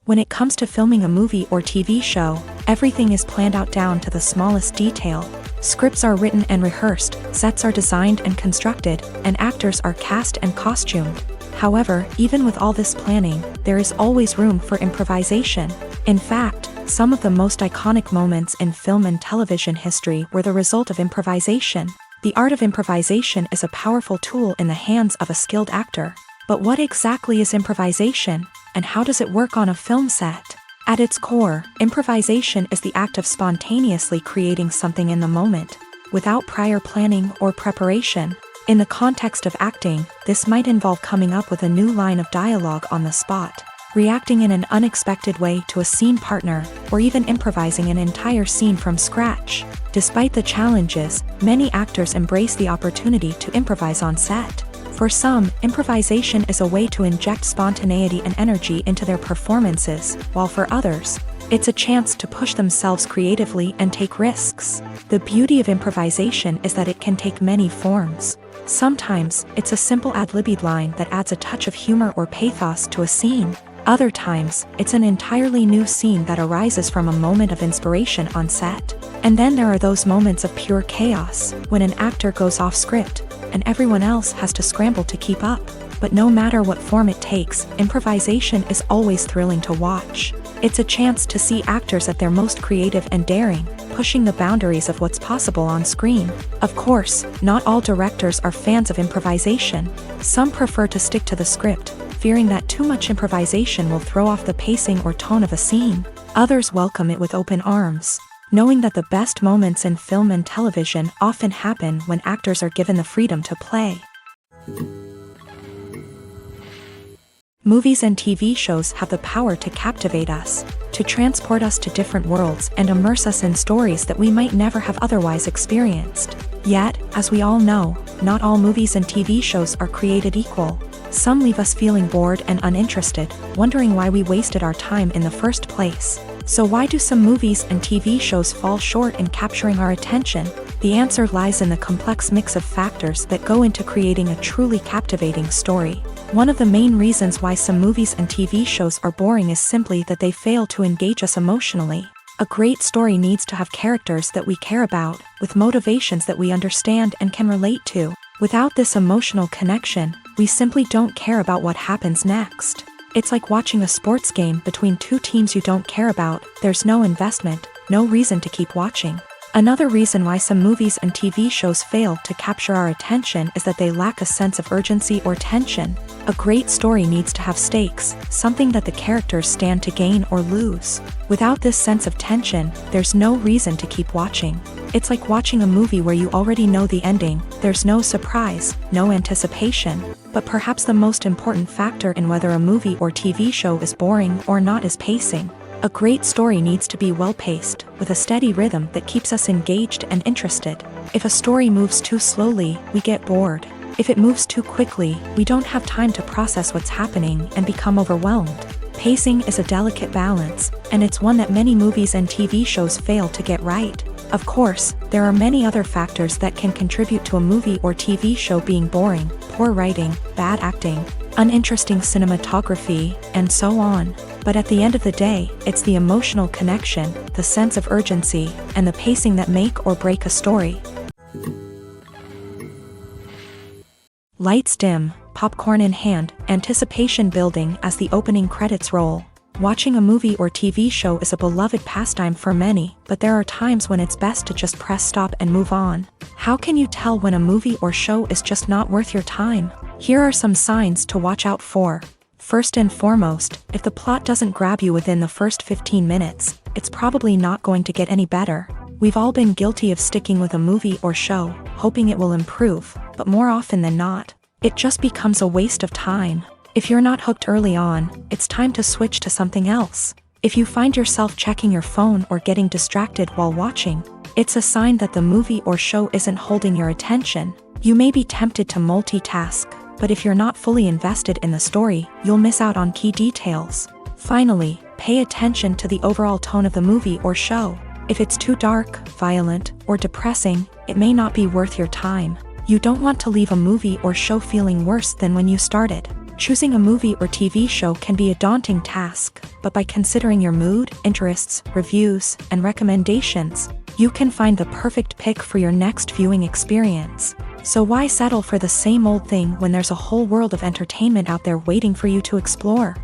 When it comes to filming a movie or TV show, everything is planned out down to the smallest detail. Scripts are written and rehearsed, sets are designed and constructed, and actors are cast and costumed. However, even with all this planning, there is always room for improvisation. In fact, some of the most iconic moments in film and television history were the result of improvisation. The art of improvisation is a powerful tool in the hands of a skilled actor. But what exactly is improvisation, and how does it work on a film set? At its core, improvisation is the act of spontaneously creating something in the moment, without prior planning or preparation. In the context of acting, this might involve coming up with a new line of dialogue on the spot, reacting in an unexpected way to a scene partner, or even improvising an entire scene from scratch. Despite the challenges, many actors embrace the opportunity to improvise on set. For some, improvisation is a way to inject spontaneity and energy into their performances, while for others, it's a chance to push themselves creatively and take risks. The beauty of improvisation is that it can take many forms. Sometimes, it's a simple ad-libbed line that adds a touch of humor or pathos to a scene. Other times, it's an entirely new scene that arises from a moment of inspiration on set. And then there are those moments of pure chaos, when an actor goes off script, and everyone else has to scramble to keep up. But no matter what form it takes, improvisation is always thrilling to watch. It's a chance to see actors at their most creative and daring, pushing the boundaries of what's possible on screen. Of course, not all directors are fans of improvisation. Some prefer to stick to the script, fearing that too much improvisation will throw off the pacing or tone of a scene. Others welcome it with open arms, knowing that the best moments in film and television often happen when actors are given the freedom to play. Movies and TV shows have the power to captivate us, to transport us to different worlds and immerse us in stories that we might never have otherwise experienced. Yet, as we all know, not all movies and TV shows are created equal. Some leave us feeling bored and uninterested, wondering why we wasted our time in the first place. So why do some movies and TV shows fall short in capturing our attention? The answer lies in the complex mix of factors that go into creating a truly captivating story. One of the main reasons why some movies and TV shows are boring is simply that they fail to engage us emotionally. A great story needs to have characters that we care about, with motivations that we understand and can relate to. Without this emotional connection, we simply don't care about what happens next. It's like watching a sports game between two teams you don't care about. There's no investment, no reason to keep watching. Another reason why some movies and TV shows fail to capture our attention is that they lack a sense of urgency or tension. A great story needs to have stakes, something that the characters stand to gain or lose. Without this sense of tension, there's no reason to keep watching. It's like watching a movie where you already know the ending. There's no surprise, no anticipation. But perhaps the most important factor in whether a movie or TV show is boring or not is pacing. A great story needs to be well-paced, with a steady rhythm that keeps us engaged and interested. If a story moves too slowly, we get bored. If it moves too quickly, we don't have time to process what's happening and become overwhelmed. Pacing is a delicate balance, and it's one that many movies and TV shows fail to get right. Of course, there are many other factors that can contribute to a movie or TV show being boring: poor writing, bad acting, uninteresting cinematography, and so on. But at the end of the day, it's the emotional connection, the sense of urgency, and the pacing that make or break a story. Lights dim, popcorn in hand, anticipation building as the opening credits roll. Watching a movie or TV show is a beloved pastime for many, but there are times when it's best to just press stop and move on. How can you tell when a movie or show is just not worth your time? Here are some signs to watch out for. First and foremost, if the plot doesn't grab you within the first 15 minutes, it's probably not going to get any better. We've all been guilty of sticking with a movie or show, hoping it will improve, but more often than not, it just becomes a waste of time. If you're not hooked early on, it's time to switch to something else. If you find yourself checking your phone or getting distracted while watching, it's a sign that the movie or show isn't holding your attention. You may be tempted to multitask, but if you're not fully invested in the story, you'll miss out on key details. Finally, pay attention to the overall tone of the movie or show. If it's too dark, violent, or depressing, it may not be worth your time. You don't want to leave a movie or show feeling worse than when you started. Choosing a movie or TV show can be a daunting task, but by considering your mood, interests, reviews, and recommendations, you can find the perfect pick for your next viewing experience. So why settle for the same old thing when there's a whole world of entertainment out there waiting for you to explore?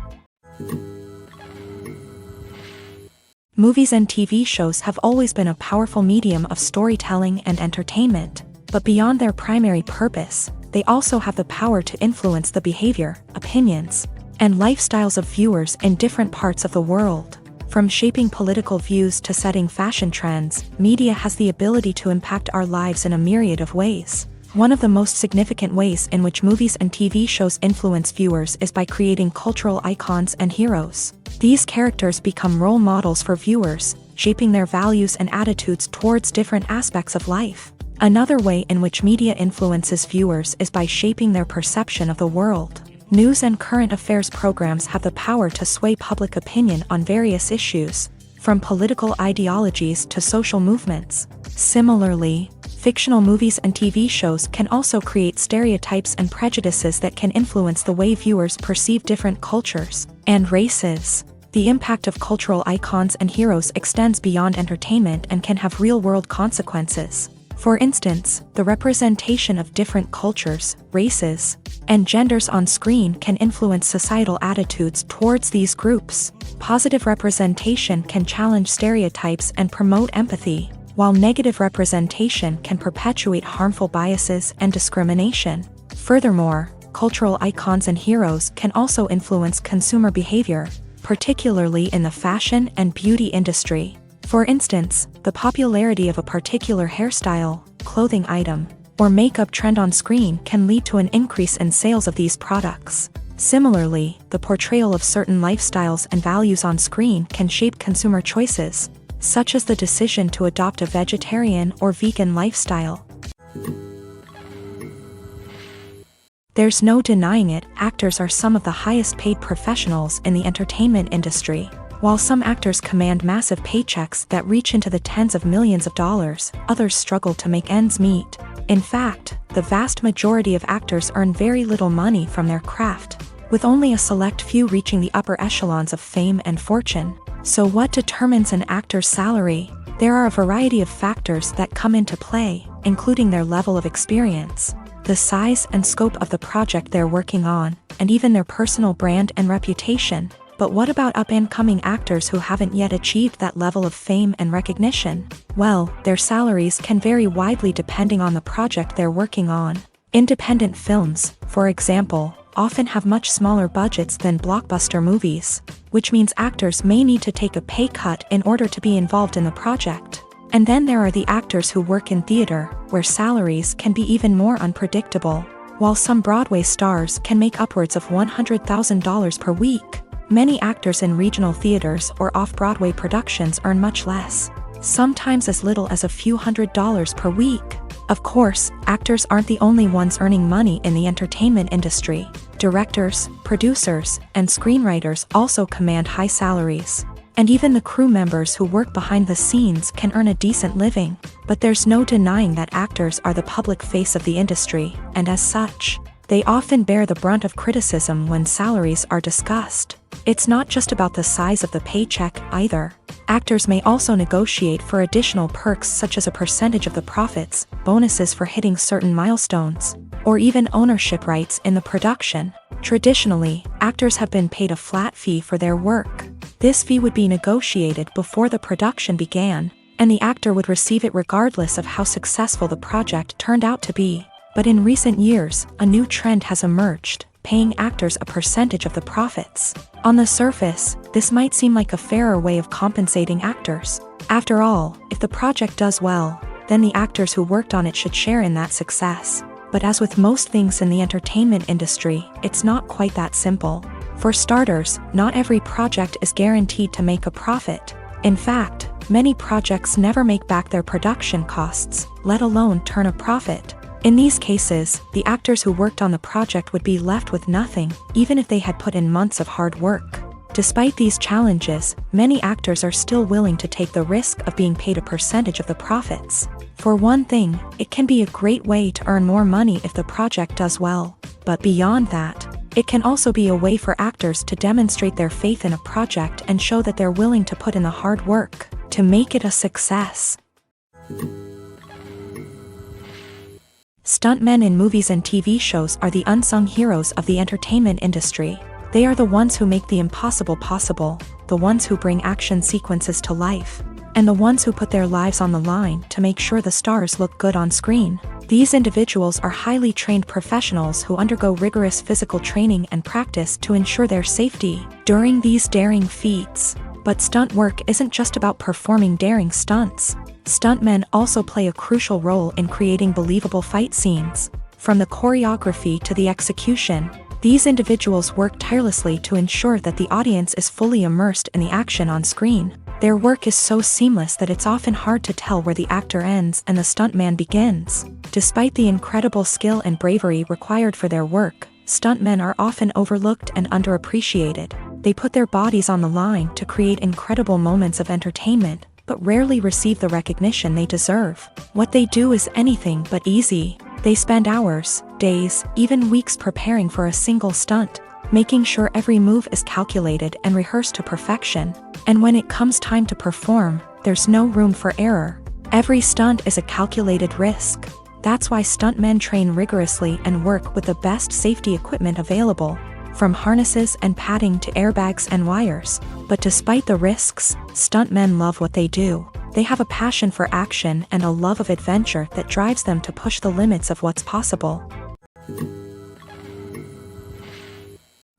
Movies and TV shows have always been a powerful medium of storytelling and entertainment, but beyond their primary purpose, they also have the power to influence the behavior, opinions, and lifestyles of viewers in different parts of the world. From shaping political views to setting fashion trends, media has the ability to impact our lives in a myriad of ways. One of the most significant ways in which movies and TV shows influence viewers is by creating cultural icons and heroes. These characters become role models for viewers, shaping their values and attitudes towards different aspects of life. Another way in which media influences viewers is by shaping their perception of the world. News and current affairs programs have the power to sway public opinion on various issues, from political ideologies to social movements. Similarly, fictional movies and TV shows can also create stereotypes and prejudices that can influence the way viewers perceive different cultures and races. The impact of cultural icons and heroes extends beyond entertainment and can have real-world consequences. For instance, the representation of different cultures, races, and genders on screen can influence societal attitudes towards these groups. Positive representation can challenge stereotypes and promote empathy, while negative representation can perpetuate harmful biases and discrimination. Furthermore, cultural icons and heroes can also influence consumer behavior, particularly in the fashion and beauty industry. For instance, the popularity of a particular hairstyle, clothing item, or makeup trend on screen can lead to an increase in sales of these products. Similarly, the portrayal of certain lifestyles and values on screen can shape consumer choices, such as the decision to adopt a vegetarian or vegan lifestyle. There's no denying it, actors are some of the highest paid professionals in the entertainment industry. While some actors command massive paychecks that reach into the tens of millions of dollars, others struggle to make ends meet. In fact, the vast majority of actors earn very little money from their craft, with only a select few reaching the upper echelons of fame and fortune. So what determines an actor's salary? There are a variety of factors that come into play, including their level of experience, the size and scope of the project they're working on, and even their personal brand and reputation. But what about up-and-coming actors who haven't yet achieved that level of fame and recognition? Well, their salaries can vary widely depending on the project they're working on. Independent films, for example, often have much smaller budgets than blockbuster movies, which means actors may need to take a pay cut in order to be involved in the project. And then there are the actors who work in theater, where salaries can be even more unpredictable. While some Broadway stars can make upwards of $100,000 per week, many actors in regional theaters or off-Broadway productions earn much less, sometimes as little as a few $100s per week. Of course, actors aren't the only ones earning money in the entertainment industry. Directors, producers, and screenwriters also command high salaries. And even the crew members who work behind the scenes can earn a decent living. But there's no denying that actors are the public face of the industry, and as such, they often bear the brunt of criticism when salaries are discussed. It's not just about the size of the paycheck, either. Actors may also negotiate for additional perks such as a percentage of the profits, bonuses for hitting certain milestones, or even ownership rights in the production. Traditionally, actors have been paid a flat fee for their work. This fee would be negotiated before the production began, and the actor would receive it regardless of how successful the project turned out to be. But in recent years, a new trend has emerged: paying actors a percentage of the profits. On the surface, this might seem like a fairer way of compensating actors. After all, if the project does well, then the actors who worked on it should share in that success. But as with most things in the entertainment industry, it's not quite that simple. For starters, not every project is guaranteed to make a profit. In fact, many projects never make back their production costs, let alone turn a profit. In these cases, the actors who worked on the project would be left with nothing, even if they had put in months of hard work. Despite these challenges, many actors are still willing to take the risk of being paid a percentage of the profits. For one thing, it can be a great way to earn more money if the project does well. But beyond that, it can also be a way for actors to demonstrate their faith in a project and show that they're willing to put in the hard work to make it a success. Stuntmen in movies and TV shows are the unsung heroes of the entertainment industry. They are the ones who make the impossible possible, the ones who bring action sequences to life, and the ones who put their lives on the line to make sure the stars look good on screen. These individuals are highly trained professionals who undergo rigorous physical training and practice to ensure their safety during these daring feats. But stunt work isn't just about performing daring stunts. Stuntmen also play a crucial role in creating believable fight scenes. From the choreography to the execution, these individuals work tirelessly to ensure that the audience is fully immersed in the action on screen. Their work is so seamless that it's often hard to tell where the actor ends and the stuntman begins. Despite the incredible skill and bravery required for their work, stuntmen are often overlooked and underappreciated. They put their bodies on the line to create incredible moments of entertainment, but rarely receive the recognition they deserve. What they do is anything but easy. They spend hours, days, even weeks preparing for a single stunt, making sure every move is calculated and rehearsed to perfection. And when it comes time to perform, there's no room for error. Every stunt is a calculated risk. That's why stuntmen train rigorously and work with the best safety equipment available, from harnesses and padding to airbags and wires. But despite the risks, stuntmen love what they do. They have a passion for action and a love of adventure that drives them to push the limits of what's possible.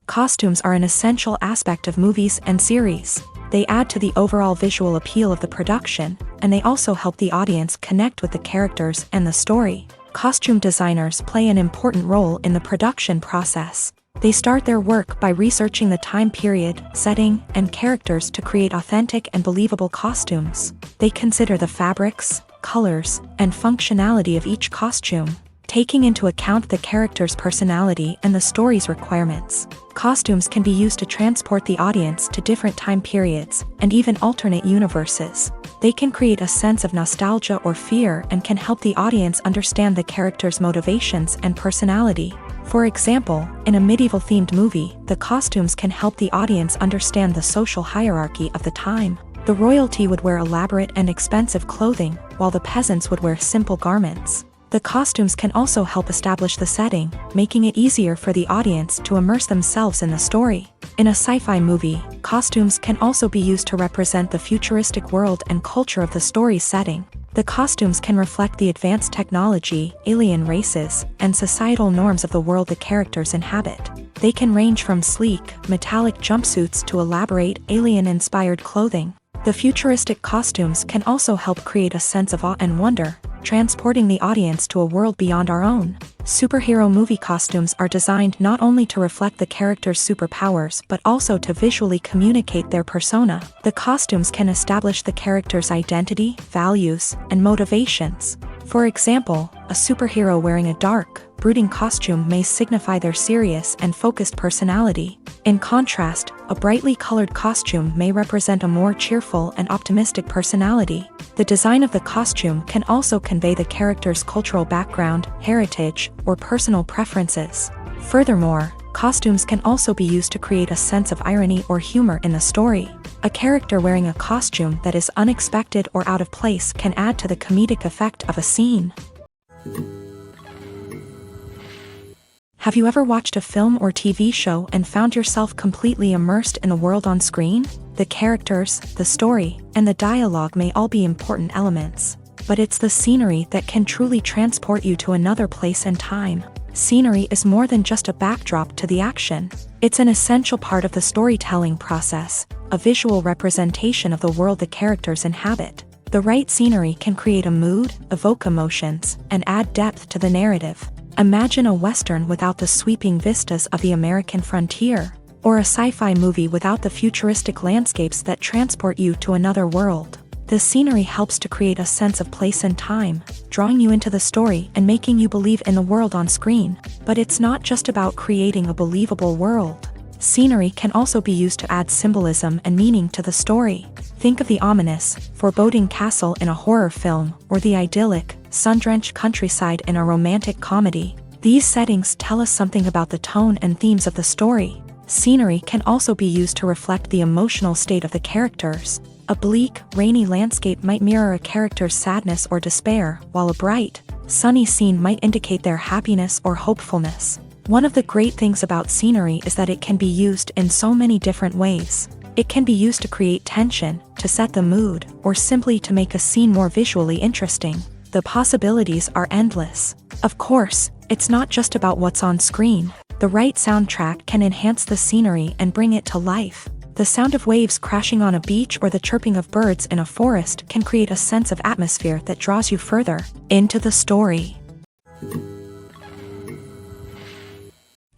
Costumes are an essential aspect of movies and series. They add to the overall visual appeal of the production, and they also help the audience connect with the characters and the story. Costume designers play an important role in the production process. They start their work by researching the time period, setting, and characters to create authentic and believable costumes. They consider the fabrics, colors, and functionality of each costume, taking into account the character's personality and the story's requirements. Costumes can be used to transport the audience to different time periods and even alternate universes. They can create a sense of nostalgia or fear and can help the audience understand the character's motivations and personality. For example, in a medieval-themed movie, the costumes can help the audience understand the social hierarchy of the time. The royalty would wear elaborate and expensive clothing, while the peasants would wear simple garments. The costumes can also help establish the setting, making it easier for the audience to immerse themselves in the story. In a sci-fi movie, costumes can also be used to represent the futuristic world and culture of the story's setting. The costumes can reflect the advanced technology, alien races, and societal norms of the world the characters inhabit. They can range from sleek, metallic jumpsuits to elaborate, alien-inspired clothing. The futuristic costumes can also help create a sense of awe and wonder, transporting the audience to a world beyond our own. Superhero movie costumes are designed not only to reflect the character's superpowers but also to visually communicate their persona. The costumes can establish the character's identity, values, and motivations. For example, a superhero wearing a dark, brooding costume may signify their serious and focused personality. In contrast, a brightly colored costume may represent a more cheerful and optimistic personality. The design of the costume can also convey the character's cultural background, heritage, or personal preferences. Furthermore, costumes can also be used to create a sense of irony or humor in the story. A character wearing a costume that is unexpected or out of place can add to the comedic effect of a scene. Have you ever watched a film or TV show and found yourself completely immersed in the world on screen? The characters, the story, and the dialogue may all be important elements, but it's the scenery that can truly transport you to another place and time. Scenery is more than just a backdrop to the action. It's an essential part of the storytelling process, a visual representation of the world the characters inhabit. The right scenery can create a mood, evoke emotions, and add depth to the narrative. Imagine a Western without the sweeping vistas of the American frontier, or a sci-fi movie without the futuristic landscapes that transport you to another world. The scenery helps to create a sense of place and time, drawing you into the story and making you believe in the world on screen. But it's not just about creating a believable world. Scenery can also be used to add symbolism and meaning to the story. Think of the ominous, foreboding castle in a horror film, or the idyllic, sun-drenched countryside in a romantic comedy. These settings tell us something about the tone and themes of the story. Scenery can also be used to reflect the emotional state of the characters. A bleak, rainy landscape might mirror a character's sadness or despair, while a bright, sunny scene might indicate their happiness or hopefulness. One of the great things about scenery is that it can be used in so many different ways. It can be used to create tension, to set the mood, or simply to make a scene more visually interesting. The possibilities are endless. Of course, it's not just about what's on screen. The right soundtrack can enhance the scenery and bring it to life. The sound of waves crashing on a beach or the chirping of birds in a forest can create a sense of atmosphere that draws you further into the story.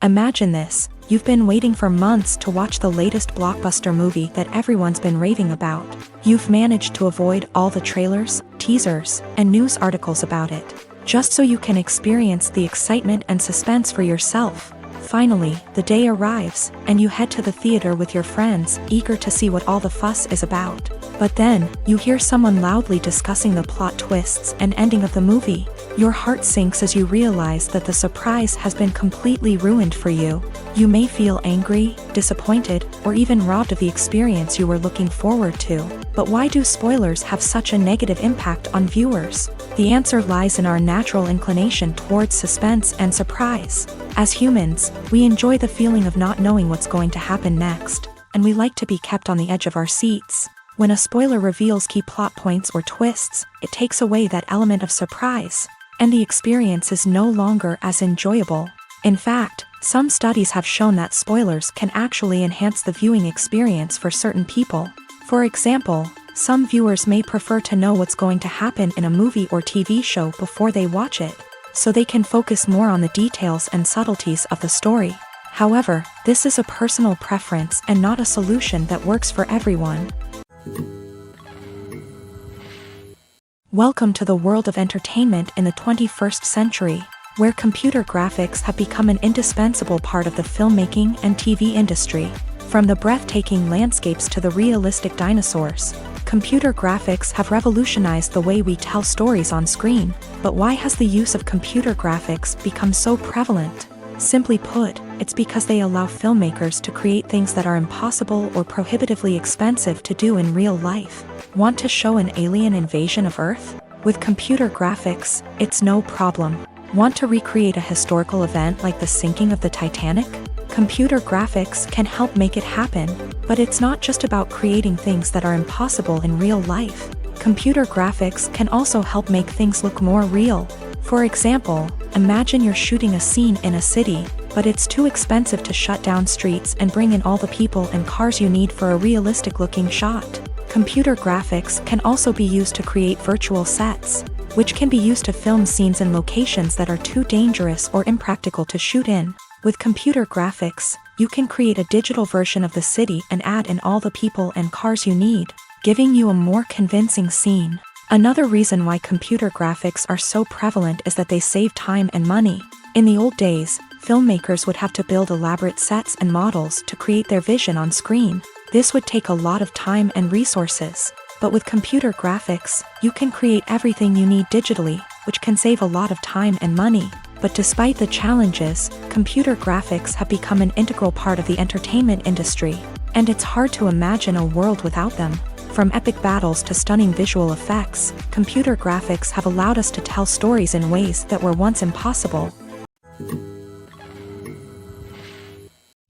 Imagine this: you've been waiting for months to watch the latest blockbuster movie that everyone's been raving about. You've managed to avoid all the trailers, teasers, and news articles about it, just so you can experience the excitement and suspense for yourself. Finally, the day arrives, and you head to the theater with your friends, eager to see what all the fuss is about. But then, you hear someone loudly discussing the plot twists and ending of the movie. Your heart sinks as you realize that the surprise has been completely ruined for you. You may feel angry, disappointed, or even robbed of the experience you were looking forward to. But why do spoilers have such a negative impact on viewers? The answer lies in our natural inclination towards suspense and surprise. As humans, we enjoy the feeling of not knowing what's going to happen next, and we like to be kept on the edge of our seats. When a spoiler reveals key plot points or twists, it takes away that element of surprise, and the experience is no longer as enjoyable. In fact, some studies have shown that spoilers can actually enhance the viewing experience for certain people. For example, some viewers may prefer to know what's going to happen in a movie or TV show before they watch it, so they can focus more on the details and subtleties of the story. However, this is a personal preference and not a solution that works for everyone. Welcome to the world of entertainment in the 21st century, where computer graphics have become an indispensable part of the filmmaking and TV industry. From the breathtaking landscapes to the realistic dinosaurs, computer graphics have revolutionized the way we tell stories on screen. But why has the use of computer graphics become so prevalent? Simply put, it's because they allow filmmakers to create things that are impossible or prohibitively expensive to do in real life. Want to show an alien invasion of Earth? With computer graphics, it's no problem. Want to recreate a historical event like the sinking of the Titanic? Computer graphics can help make it happen. But it's not just about creating things that are impossible in real life. Computer graphics can also help make things look more real. For example, imagine you're shooting a scene in a city, but it's too expensive to shut down streets and bring in all the people and cars you need for a realistic-looking shot. Computer graphics can also be used to create virtual sets, which can be used to film scenes in locations that are too dangerous or impractical to shoot in. With computer graphics, you can create a digital version of the city and add in all the people and cars you need, giving you a more convincing scene. Another reason why computer graphics are so prevalent is that they save time and money. In the old days, filmmakers would have to build elaborate sets and models to create their vision on screen. This would take a lot of time and resources. But with computer graphics, you can create everything you need digitally, which can save a lot of time and money. But despite the challenges, computer graphics have become an integral part of the entertainment industry, and it's hard to imagine a world without them. From epic battles to stunning visual effects, computer graphics have allowed us to tell stories in ways that were once impossible.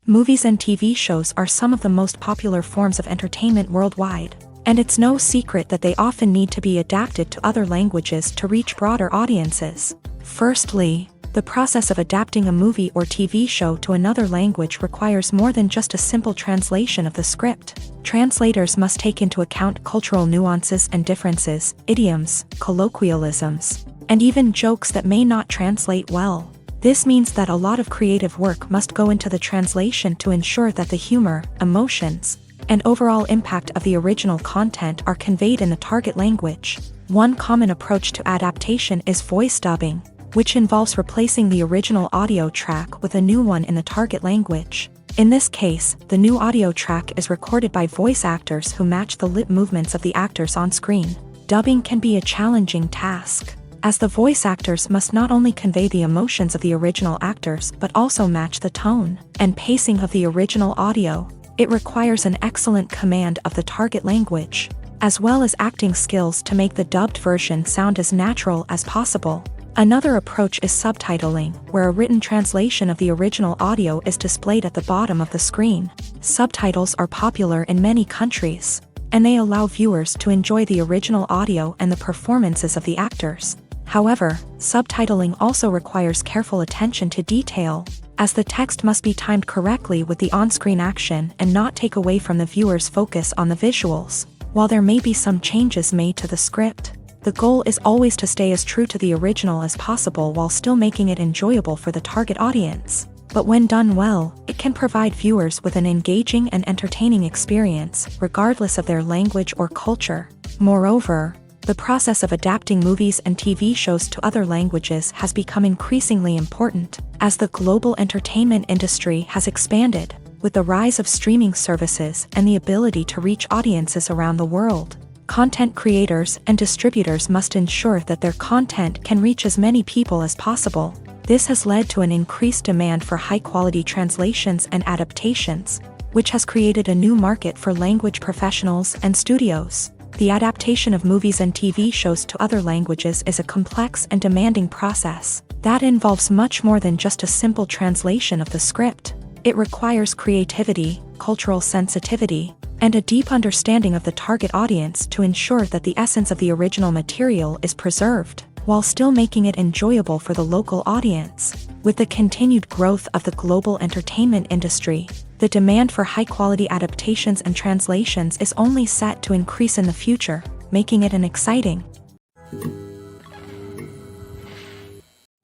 Movies and TV shows are some of the most popular forms of entertainment worldwide, and it's no secret that they often need to be adapted to other languages to reach broader audiences. Firstly, The process of adapting a movie or TV show to another language requires more than just a simple translation of the script. Translators must take into account cultural nuances and differences, idioms, colloquialisms, and even jokes that may not translate well. This means that a lot of creative work must go into the translation to ensure that the humor, emotions, and overall impact of the original content are conveyed in the target language. One common approach to adaptation is voice dubbing, which involves replacing the original audio track with a new one in the target language. In this case, the new audio track is recorded by voice actors who match the lip movements of the actors on screen. Dubbing can be a challenging task, as the voice actors must not only convey the emotions of the original actors but also match the tone and pacing of the original audio. It requires an excellent command of the target language, as well as acting skills to make the dubbed version sound as natural as possible. Another approach is subtitling, where a written translation of the original audio is displayed at the bottom of the screen. Subtitles are popular in many countries, and they allow viewers to enjoy the original audio and the performances of the actors. However, subtitling also requires careful attention to detail, as the text must be timed correctly with the on-screen action and not take away from the viewer's focus on the visuals. While there may be some changes made to the script, the goal is always to stay as true to the original as possible while still making it enjoyable for the target audience. But when done well, it can provide viewers with an engaging and entertaining experience, regardless of their language or culture. Moreover, the process of adapting movies and TV shows to other languages has become increasingly important, as the global entertainment industry has expanded, with the rise of streaming services and the ability to reach audiences around the world. Content creators and distributors must ensure that their content can reach as many people as possible. This has led to an increased demand for high-quality translations and adaptations, which has created a new market for language professionals and studios. The adaptation of movies and TV shows to other languages is a complex and demanding process that involves much more than just a simple translation of the script. It requires creativity, cultural sensitivity, and a deep understanding of the target audience to ensure that the essence of the original material is preserved, while still making it enjoyable for the local audience. With the continued growth of the global entertainment industry, the demand for high-quality adaptations and translations is only set to increase in the future, making it an exciting.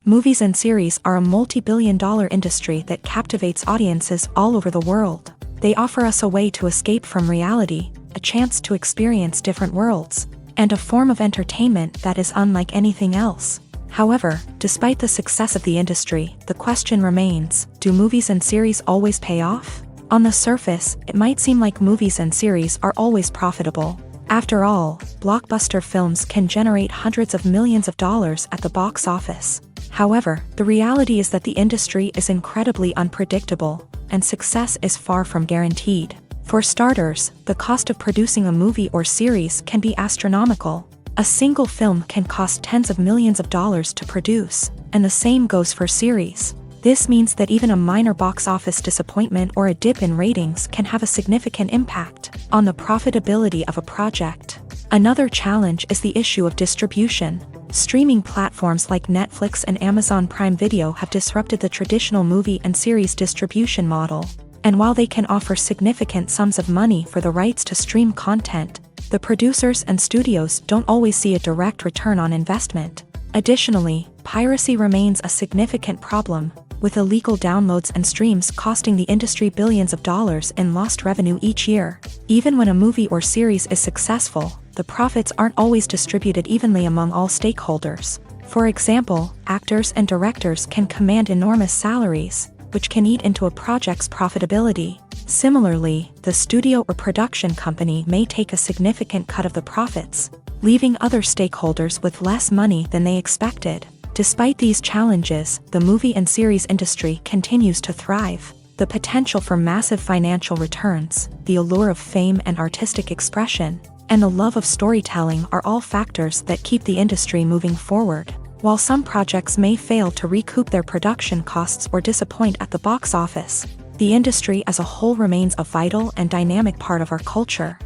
Movies and series are a multi-billion-dollar industry that captivates audiences all over the world. They offer us a way to escape from reality, a chance to experience different worlds, and a form of entertainment that is unlike anything else. However, despite the success of the industry, the question remains, do movies and series always pay off? On the surface, it might seem like movies and series are always profitable. After all, blockbuster films can generate hundreds of millions of dollars at the box office. However, the reality is that the industry is incredibly unpredictable, and success is far from guaranteed. For starters, the cost of producing a movie or series can be astronomical. A single film can cost tens of millions of dollars to produce, and the same goes for series. This means that even a minor box office disappointment or a dip in ratings can have a significant impact on the profitability of a project. Another challenge is the issue of distribution. Streaming platforms like Netflix and Amazon Prime Video have disrupted the traditional movie and series distribution model. And while they can offer significant sums of money for the rights to stream content, the producers and studios don't always see a direct return on investment. Additionally, piracy remains a significant problem, with illegal downloads and streams costing the industry billions of dollars in lost revenue each year. Even when a movie or series is successful, the profits aren't always distributed evenly among all stakeholders. For example, actors and directors can command enormous salaries, which can eat into a project's profitability. Similarly, the studio or production company may take a significant cut of the profits, leaving other stakeholders with less money than they expected. Despite these challenges, the movie and series industry continues to thrive. The potential for massive financial returns, the allure of fame and artistic expression, and the love of storytelling are all factors that keep the industry moving forward. While some projects may fail to recoup their production costs or disappoint at the box office, the industry as a whole remains a vital and dynamic part of our culture.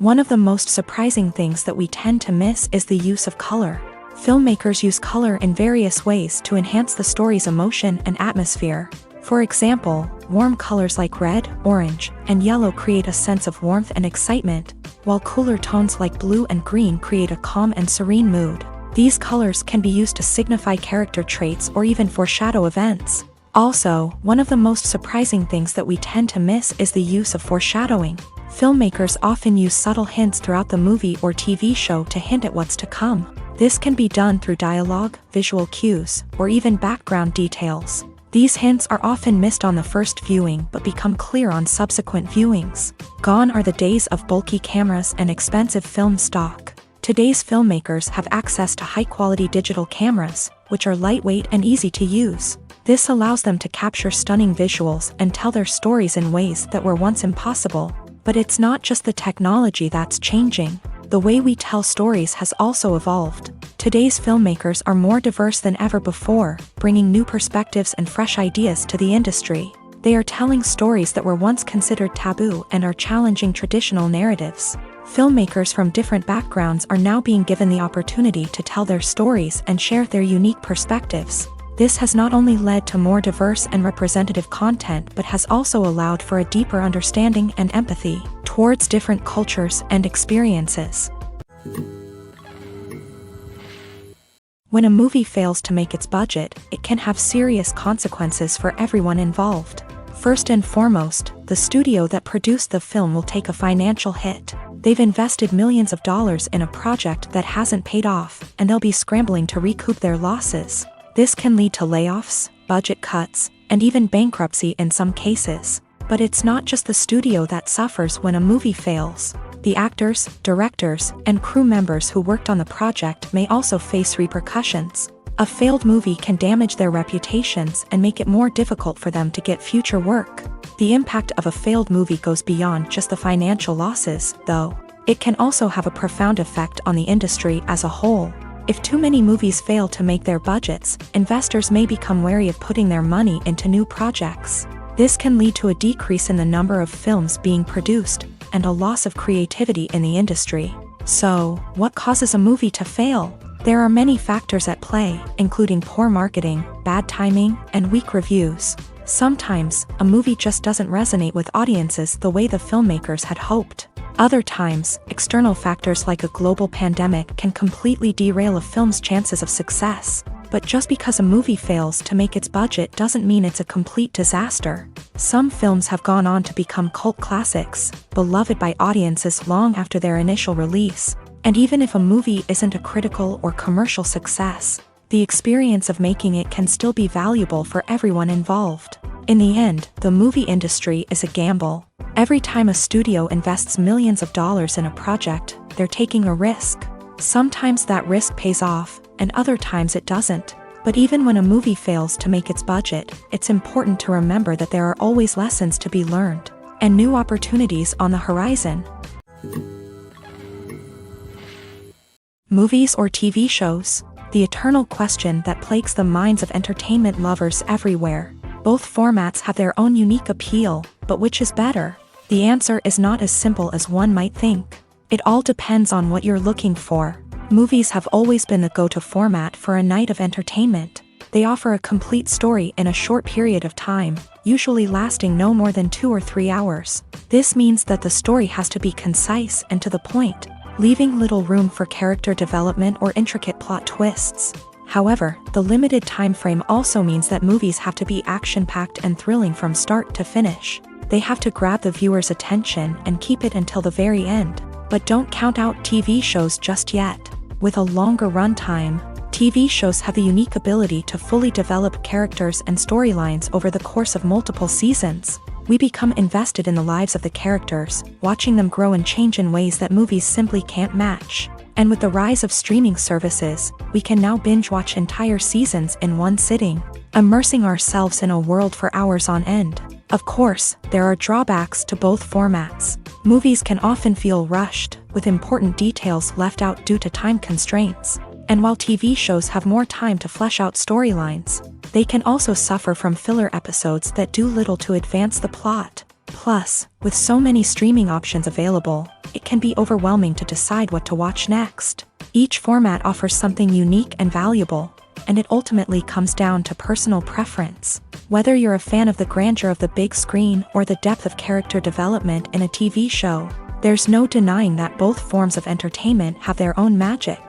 One of the most surprising things that we tend to miss is the use of color. Filmmakers use color in various ways to enhance the story's emotion and atmosphere. For example, warm colors like red, orange, and yellow create a sense of warmth and excitement, while cooler tones like blue and green create a calm and serene mood. These colors can be used to signify character traits or even foreshadow events. Also, one of the most surprising things that we tend to miss is the use of foreshadowing. Filmmakers often use subtle hints throughout the movie or TV show to hint at what's to come. This can be done through dialogue, visual cues, or even background details. These hints are often missed on the first viewing but become clear on subsequent viewings. Gone are the days of bulky cameras and expensive film stock. Today's filmmakers have access to high-quality digital cameras, which are lightweight and easy to use. This allows them to capture stunning visuals and tell their stories in ways that were once impossible. But it's not just the technology that's changing. The way we tell stories has also evolved. Today's filmmakers are more diverse than ever before, bringing new perspectives and fresh ideas to the industry. They are telling stories that were once considered taboo and are challenging traditional narratives. Filmmakers from different backgrounds are now being given the opportunity to tell their stories and share their unique perspectives. This has not only led to more diverse and representative content but has also allowed for a deeper understanding and empathy towards different cultures and experiences. When a movie fails to make its budget, it can have serious consequences for everyone involved. First and foremost, the studio that produced the film will take a financial hit. They've invested millions of dollars in a project that hasn't paid off, and they'll be scrambling to recoup their losses. This can lead to layoffs, budget cuts, and even bankruptcy in some cases. But it's not just the studio that suffers when a movie fails. The actors, directors, and crew members who worked on the project may also face repercussions. A failed movie can damage their reputations and make it more difficult for them to get future work. The impact of a failed movie goes beyond just the financial losses, though. It can also have a profound effect on the industry as a whole. If too many movies fail to make their budgets, investors may become wary of putting their money into new projects. This can lead to a decrease in the number of films being produced, and a loss of creativity in the industry. So, what causes a movie to fail? There are many factors at play, including poor marketing, bad timing, and weak reviews. Sometimes, a movie just doesn't resonate with audiences the way the filmmakers had hoped. Other times, external factors like a global pandemic can completely derail a film's chances of success. But just because a movie fails to make its budget doesn't mean it's a complete disaster. Some films have gone on to become cult classics, beloved by audiences long after their initial release. And even if a movie isn't a critical or commercial success, the experience of making it can still be valuable for everyone involved. In the end, the movie industry is a gamble. Every time a studio invests millions of dollars in a project, they're taking a risk. Sometimes that risk pays off, and other times it doesn't. But even when a movie fails to make its budget, it's important to remember that there are always lessons to be learned, and new opportunities on the horizon. Movies or TV shows? The eternal question that plagues the minds of entertainment lovers everywhere. Both formats have their own unique appeal, but which is better? The answer is not as simple as one might think. It all depends on what you're looking for. Movies have always been the go-to format for a night of entertainment. They offer a complete story in a short period of time, usually lasting no more than 2 or 3 hours. This means that the story has to be concise and to the point, leaving little room for character development or intricate plot twists. However, the limited time frame also means that movies have to be action-packed and thrilling from start to finish. They have to grab the viewer's attention and keep it until the very end. But don't count out TV shows just yet. With a longer runtime, TV shows have the unique ability to fully develop characters and storylines over the course of multiple seasons. We become invested in the lives of the characters, watching them grow and change in ways that movies simply can't match. And with the rise of streaming services, we can now binge-watch entire seasons in one sitting, immersing ourselves in a world for hours on end. Of course, there are drawbacks to both formats. Movies can often feel rushed, with important details left out due to time constraints. And while TV shows have more time to flesh out storylines, they can also suffer from filler episodes that do little to advance the plot. Plus, with so many streaming options available, it can be overwhelming to decide what to watch next. Each format offers something unique and valuable, and it ultimately comes down to personal preference. Whether you're a fan of the grandeur of the big screen or the depth of character development in a TV show, there's no denying that both forms of entertainment have their own magic.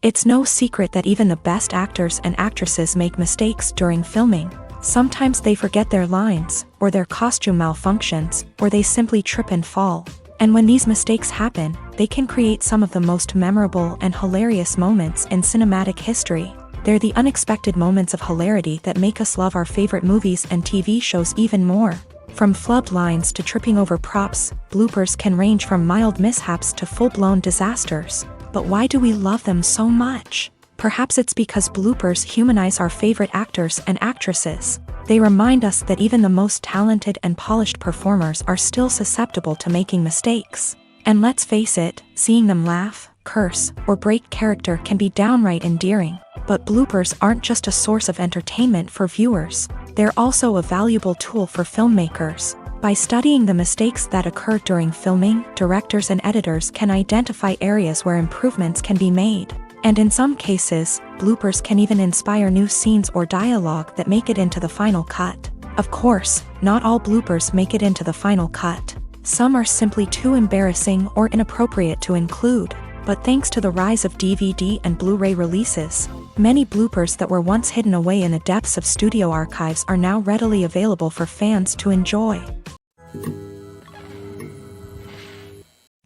It's no secret that even the best actors and actresses make mistakes during filming. Sometimes they forget their lines, or their costume malfunctions, or they simply trip and fall. And when these mistakes happen, they can create some of the most memorable and hilarious moments in cinematic history. They're the unexpected moments of hilarity that make us love our favorite movies and TV shows even more. From flubbed lines to tripping over props, bloopers can range from mild mishaps to full-blown disasters. But why do we love them so much? Perhaps it's because bloopers humanize our favorite actors and actresses. They remind us that even the most talented and polished performers are still susceptible to making mistakes. And let's face it, seeing them laugh, curse, or break character can be downright endearing. But bloopers aren't just a source of entertainment for viewers. They're also a valuable tool for filmmakers. By studying the mistakes that occur during filming, directors and editors can identify areas where improvements can be made. And in some cases, bloopers can even inspire new scenes or dialogue that make it into the final cut. Of course, not all bloopers make it into the final cut. Some are simply too embarrassing or inappropriate to include. But thanks to the rise of DVD and Blu-ray releases, many bloopers that were once hidden away in the depths of studio archives are now readily available for fans to enjoy.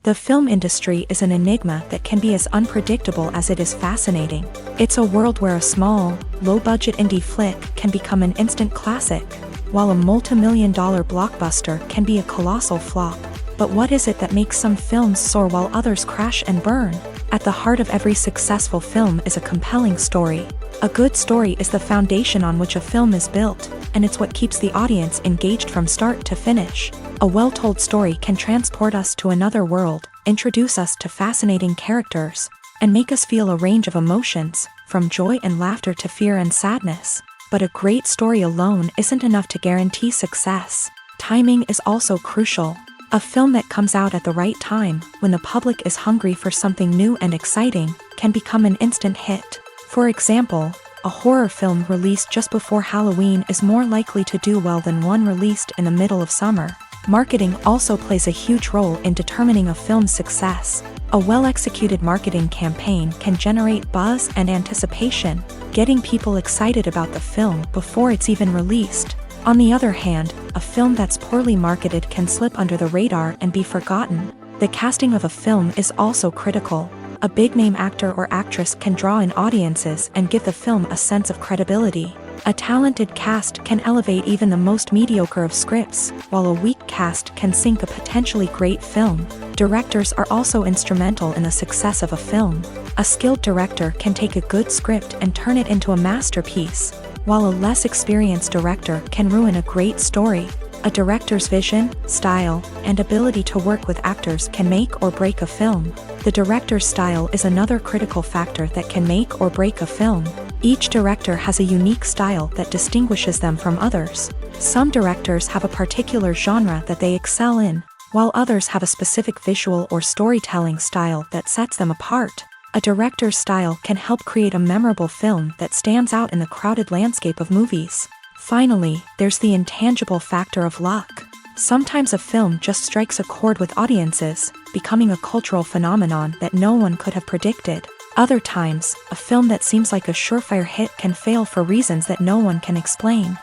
The film industry is an enigma that can be as unpredictable as it is fascinating. It's a world where a small, low-budget indie flick can become an instant classic, while a multi-million-dollar blockbuster can be a colossal flop. But what is it that makes some films soar while others crash and burn? At the heart of every successful film is a compelling story. A good story is the foundation on which a film is built, and it's what keeps the audience engaged from start to finish. A well-told story can transport us to another world, introduce us to fascinating characters, and make us feel a range of emotions, from joy and laughter to fear and sadness. But a great story alone isn't enough to guarantee success. Timing is also crucial. A film that comes out at the right time, when the public is hungry for something new and exciting, can become an instant hit. For example, a horror film released just before Halloween is more likely to do well than one released in the middle of summer. Marketing also plays a huge role in determining a film's success. A well-executed marketing campaign can generate buzz and anticipation, getting people excited about the film before it's even released. On the other hand, a film that's poorly marketed can slip under the radar and be forgotten. The casting of a film is also critical. A big-name actor or actress can draw in audiences and give the film a sense of credibility. A talented cast can elevate even the most mediocre of scripts, while a weak cast can sink a potentially great film. Directors are also instrumental in the success of a film. A skilled director can take a good script and turn it into a masterpiece, while a less experienced director can ruin a great story. A director's vision, style, and ability to work with actors can make or break a film. The director's style is another critical factor that can make or break a film. Each director has a unique style that distinguishes them from others. Some directors have a particular genre that they excel in, while others have a specific visual or storytelling style that sets them apart. A director's style can help create a memorable film that stands out in the crowded landscape of movies. Finally, there's the intangible factor of luck. Sometimes a film just strikes a chord with audiences, becoming a cultural phenomenon that no one could have predicted. Other times, a film that seems like a surefire hit can fail for reasons that no one can explain.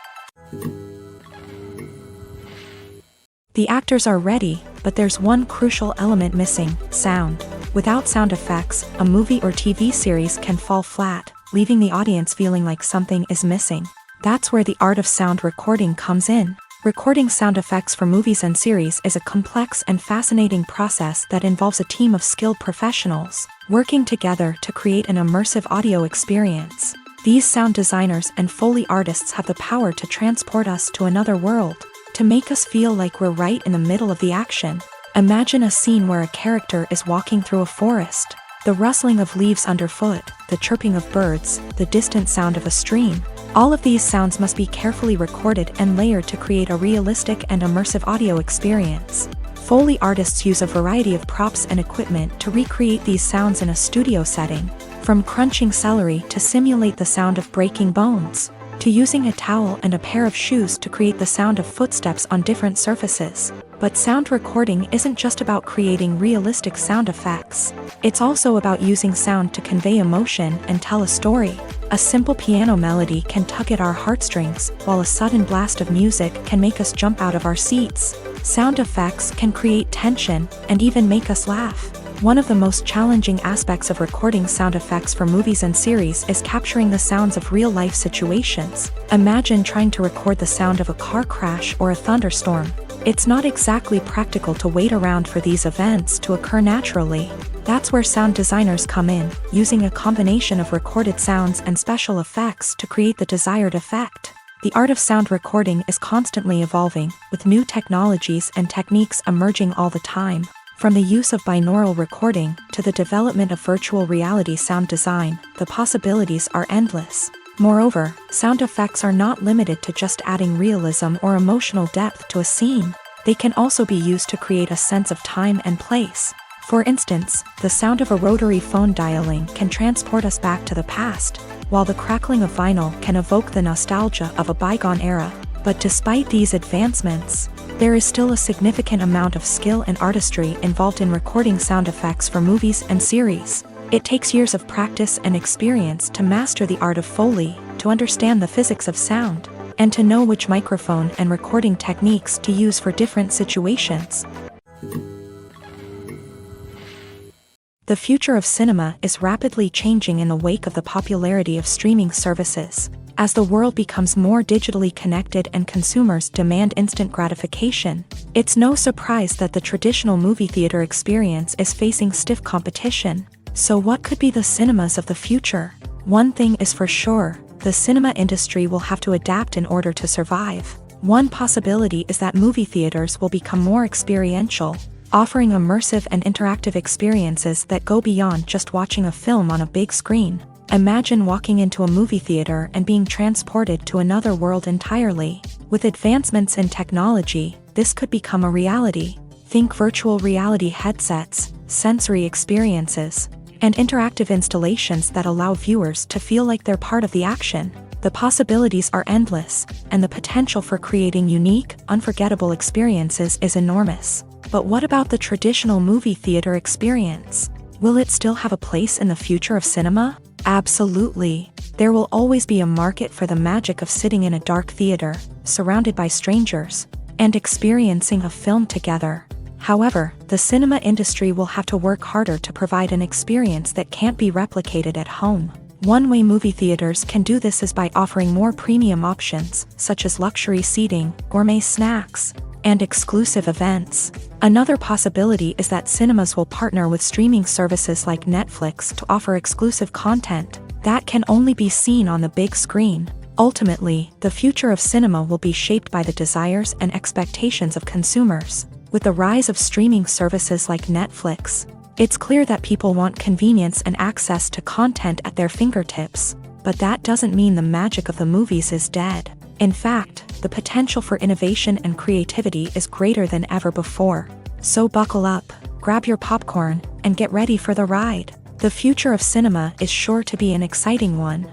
The actors are ready, but there's one crucial element missing: sound. Without sound effects, a movie or TV series can fall flat, leaving the audience feeling like something is missing. That's where the art of sound recording comes in. Recording sound effects for movies and series is a complex and fascinating process that involves a team of skilled professionals working together to create an immersive audio experience. These sound designers and Foley artists have the power to transport us to another world, to make us feel like we're right in the middle of the action. Imagine a scene where a character is walking through a forest. The rustling of leaves underfoot, the chirping of birds, the distant sound of a stream. All of these sounds must be carefully recorded and layered to create a realistic and immersive audio experience. Foley artists use a variety of props and equipment to recreate these sounds in a studio setting, from crunching celery to simulate the sound of breaking bones, to using a towel and a pair of shoes to create the sound of footsteps on different surfaces. But sound recording isn't just about creating realistic sound effects. It's also about using sound to convey emotion and tell a story. A simple piano melody can tug at our heartstrings, while a sudden blast of music can make us jump out of our seats. Sound effects can create tension and even make us laugh. One of the most challenging aspects of recording sound effects for movies and series is capturing the sounds of real-life situations. Imagine trying to record the sound of a car crash or a thunderstorm. It's not exactly practical to wait around for these events to occur naturally. That's where sound designers come in, using a combination of recorded sounds and special effects to create the desired effect. The art of sound recording is constantly evolving, with new technologies and techniques emerging all the time. From the use of binaural recording to the development of virtual reality sound design, the possibilities are endless. Moreover, sound effects are not limited to just adding realism or emotional depth to a scene. They can also be used to create a sense of time and place. For instance, the sound of a rotary phone dialing can transport us back to the past, while the crackling of vinyl can evoke the nostalgia of a bygone era. But despite these advancements, there is still a significant amount of skill and artistry involved in recording sound effects for movies and series. It takes years of practice and experience to master the art of Foley, to understand the physics of sound, and to know which microphone and recording techniques to use for different situations. The future of cinema is rapidly changing in the wake of the popularity of streaming services. As the world becomes more digitally connected and consumers demand instant gratification, it's no surprise that the traditional movie theater experience is facing stiff competition. So what could be the cinemas of the future? One thing is for sure, the cinema industry will have to adapt in order to survive. One possibility is that movie theaters will become more experiential, offering immersive and interactive experiences that go beyond just watching a film on a big screen. Imagine walking into a movie theater and being transported to another world entirely. With advancements in technology, this could become a reality. Think virtual reality headsets, sensory experiences, and interactive installations that allow viewers to feel like they're part of the action. The possibilities are endless, and the potential for creating unique, unforgettable experiences is enormous. But what about the traditional movie theater experience? Will it still have a place in the future of cinema? Absolutely. There will always be a market for the magic of sitting in a dark theater, surrounded by strangers, and experiencing a film together. However, the cinema industry will have to work harder to provide an experience that can't be replicated at home. One way movie theaters can do this is by offering more premium options, such as luxury seating, gourmet snacks, and exclusive events. Another possibility is that cinemas will partner with streaming services like Netflix to offer exclusive content that can only be seen on the big screen. Ultimately, the future of cinema will be shaped by the desires and expectations of consumers. With the rise of streaming services like Netflix, it's clear that people want convenience and access to content at their fingertips. But that doesn't mean the magic of the movies is dead. In fact, the potential for innovation and creativity is greater than ever before. So buckle up, grab your popcorn, and get ready for the ride. The future of cinema is sure to be an exciting one.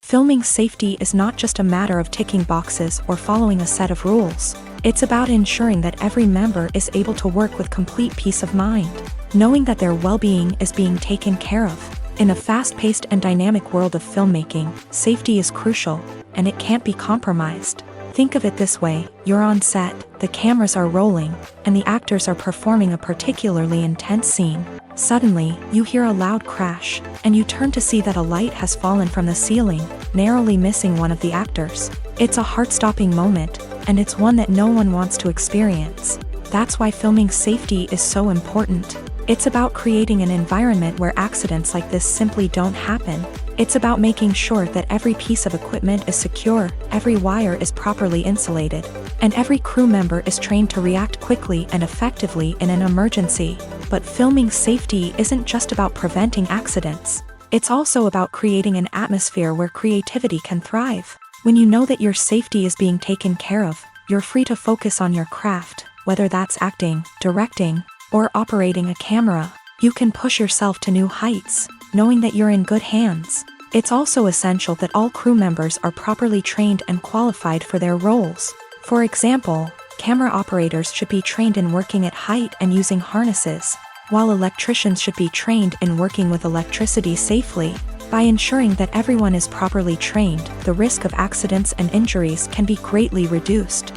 Filming safety is not just a matter of ticking boxes or following a set of rules. It's about ensuring that every member is able to work with complete peace of mind, knowing that their well-being is being taken care of. In a fast-paced and dynamic world of filmmaking, safety is crucial, and it can't be compromised. Think of it this way: you're on set, the cameras are rolling, and the actors are performing a particularly intense scene. Suddenly, you hear a loud crash, and you turn to see that a light has fallen from the ceiling, narrowly missing one of the actors. It's a heart-stopping moment, and it's one that no one wants to experience. That's why filming safety is so important. It's about creating an environment where accidents like this simply don't happen. It's about making sure that every piece of equipment is secure, every wire is properly insulated, and every crew member is trained to react quickly and effectively in an emergency. But filming safety isn't just about preventing accidents. It's also about creating an atmosphere where creativity can thrive. When you know that your safety is being taken care of, you're free to focus on your craft, whether that's acting, directing, or operating a camera. You can push yourself to new heights, knowing that you're in good hands. It's also essential that all crew members are properly trained and qualified for their roles. For example, camera operators should be trained in working at height and using harnesses, while electricians should be trained in working with electricity safely. By ensuring that everyone is properly trained, the risk of accidents and injuries can be greatly reduced.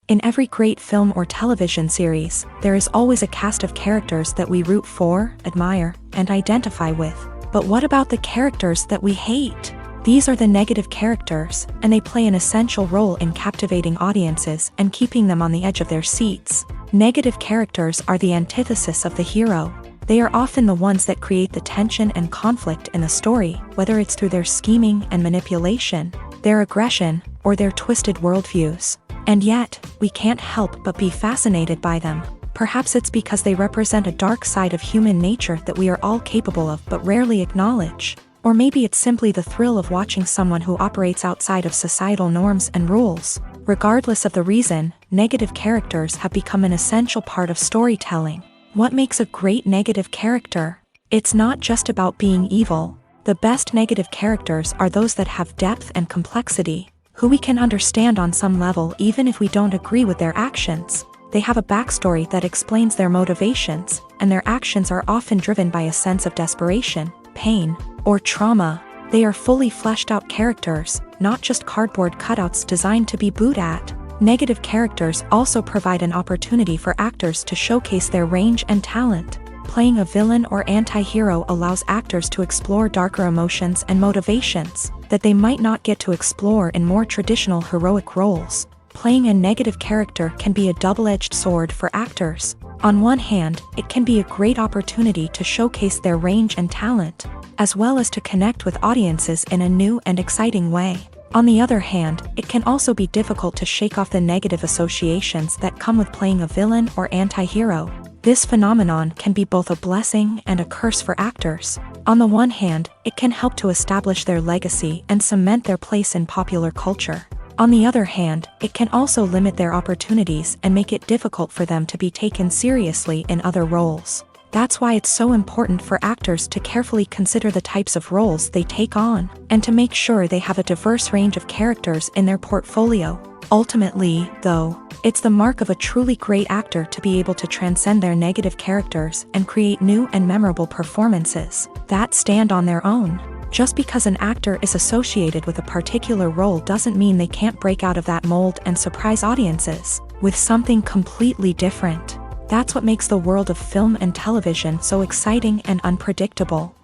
In every great film or television series, there is always a cast of characters that we root for, admire, and identify with. But what about the characters that we hate? These are the negative characters, and they play an essential role in captivating audiences and keeping them on the edge of their seats. Negative characters are the antithesis of the hero. They are often the ones that create the tension and conflict in the story, whether it's through their scheming and manipulation, their aggression, or their twisted worldviews. And yet, we can't help but be fascinated by them. Perhaps it's because they represent a dark side of human nature that we are all capable of but rarely acknowledge. Or maybe it's simply the thrill of watching someone who operates outside of societal norms and rules. Regardless of the reason, negative characters have become an essential part of storytelling. What makes a great negative character? It's not just about being evil. The best negative characters are those that have depth and complexity, who we can understand on some level even if we don't agree with their actions. They have a backstory that explains their motivations, and their actions are often driven by a sense of desperation, pain, or trauma. They are fully fleshed out characters, not just cardboard cutouts designed to be booed at. Negative characters also provide an opportunity for actors to showcase their range and talent. Playing a villain or anti-hero allows actors to explore darker emotions and motivations that they might not get to explore in more traditional heroic roles. Playing a negative character can be a double-edged sword for actors. On one hand, it can be a great opportunity to showcase their range and talent, as well as to connect with audiences in a new and exciting way. On the other hand, it can also be difficult to shake off the negative associations that come with playing a villain or anti-hero. This phenomenon can be both a blessing and a curse for actors. On the one hand, it can help to establish their legacy and cement their place in popular culture. On the other hand, it can also limit their opportunities and make it difficult for them to be taken seriously in other roles. That's why it's so important for actors to carefully consider the types of roles they take on, and to make sure they have a diverse range of characters in their portfolio. Ultimately, though, it's the mark of a truly great actor to be able to transcend their negative characters and create new and memorable performances that stand on their own. Just because an actor is associated with a particular role doesn't mean they can't break out of that mold and surprise audiences with something completely different. That's what makes the world of film and television so exciting and unpredictable.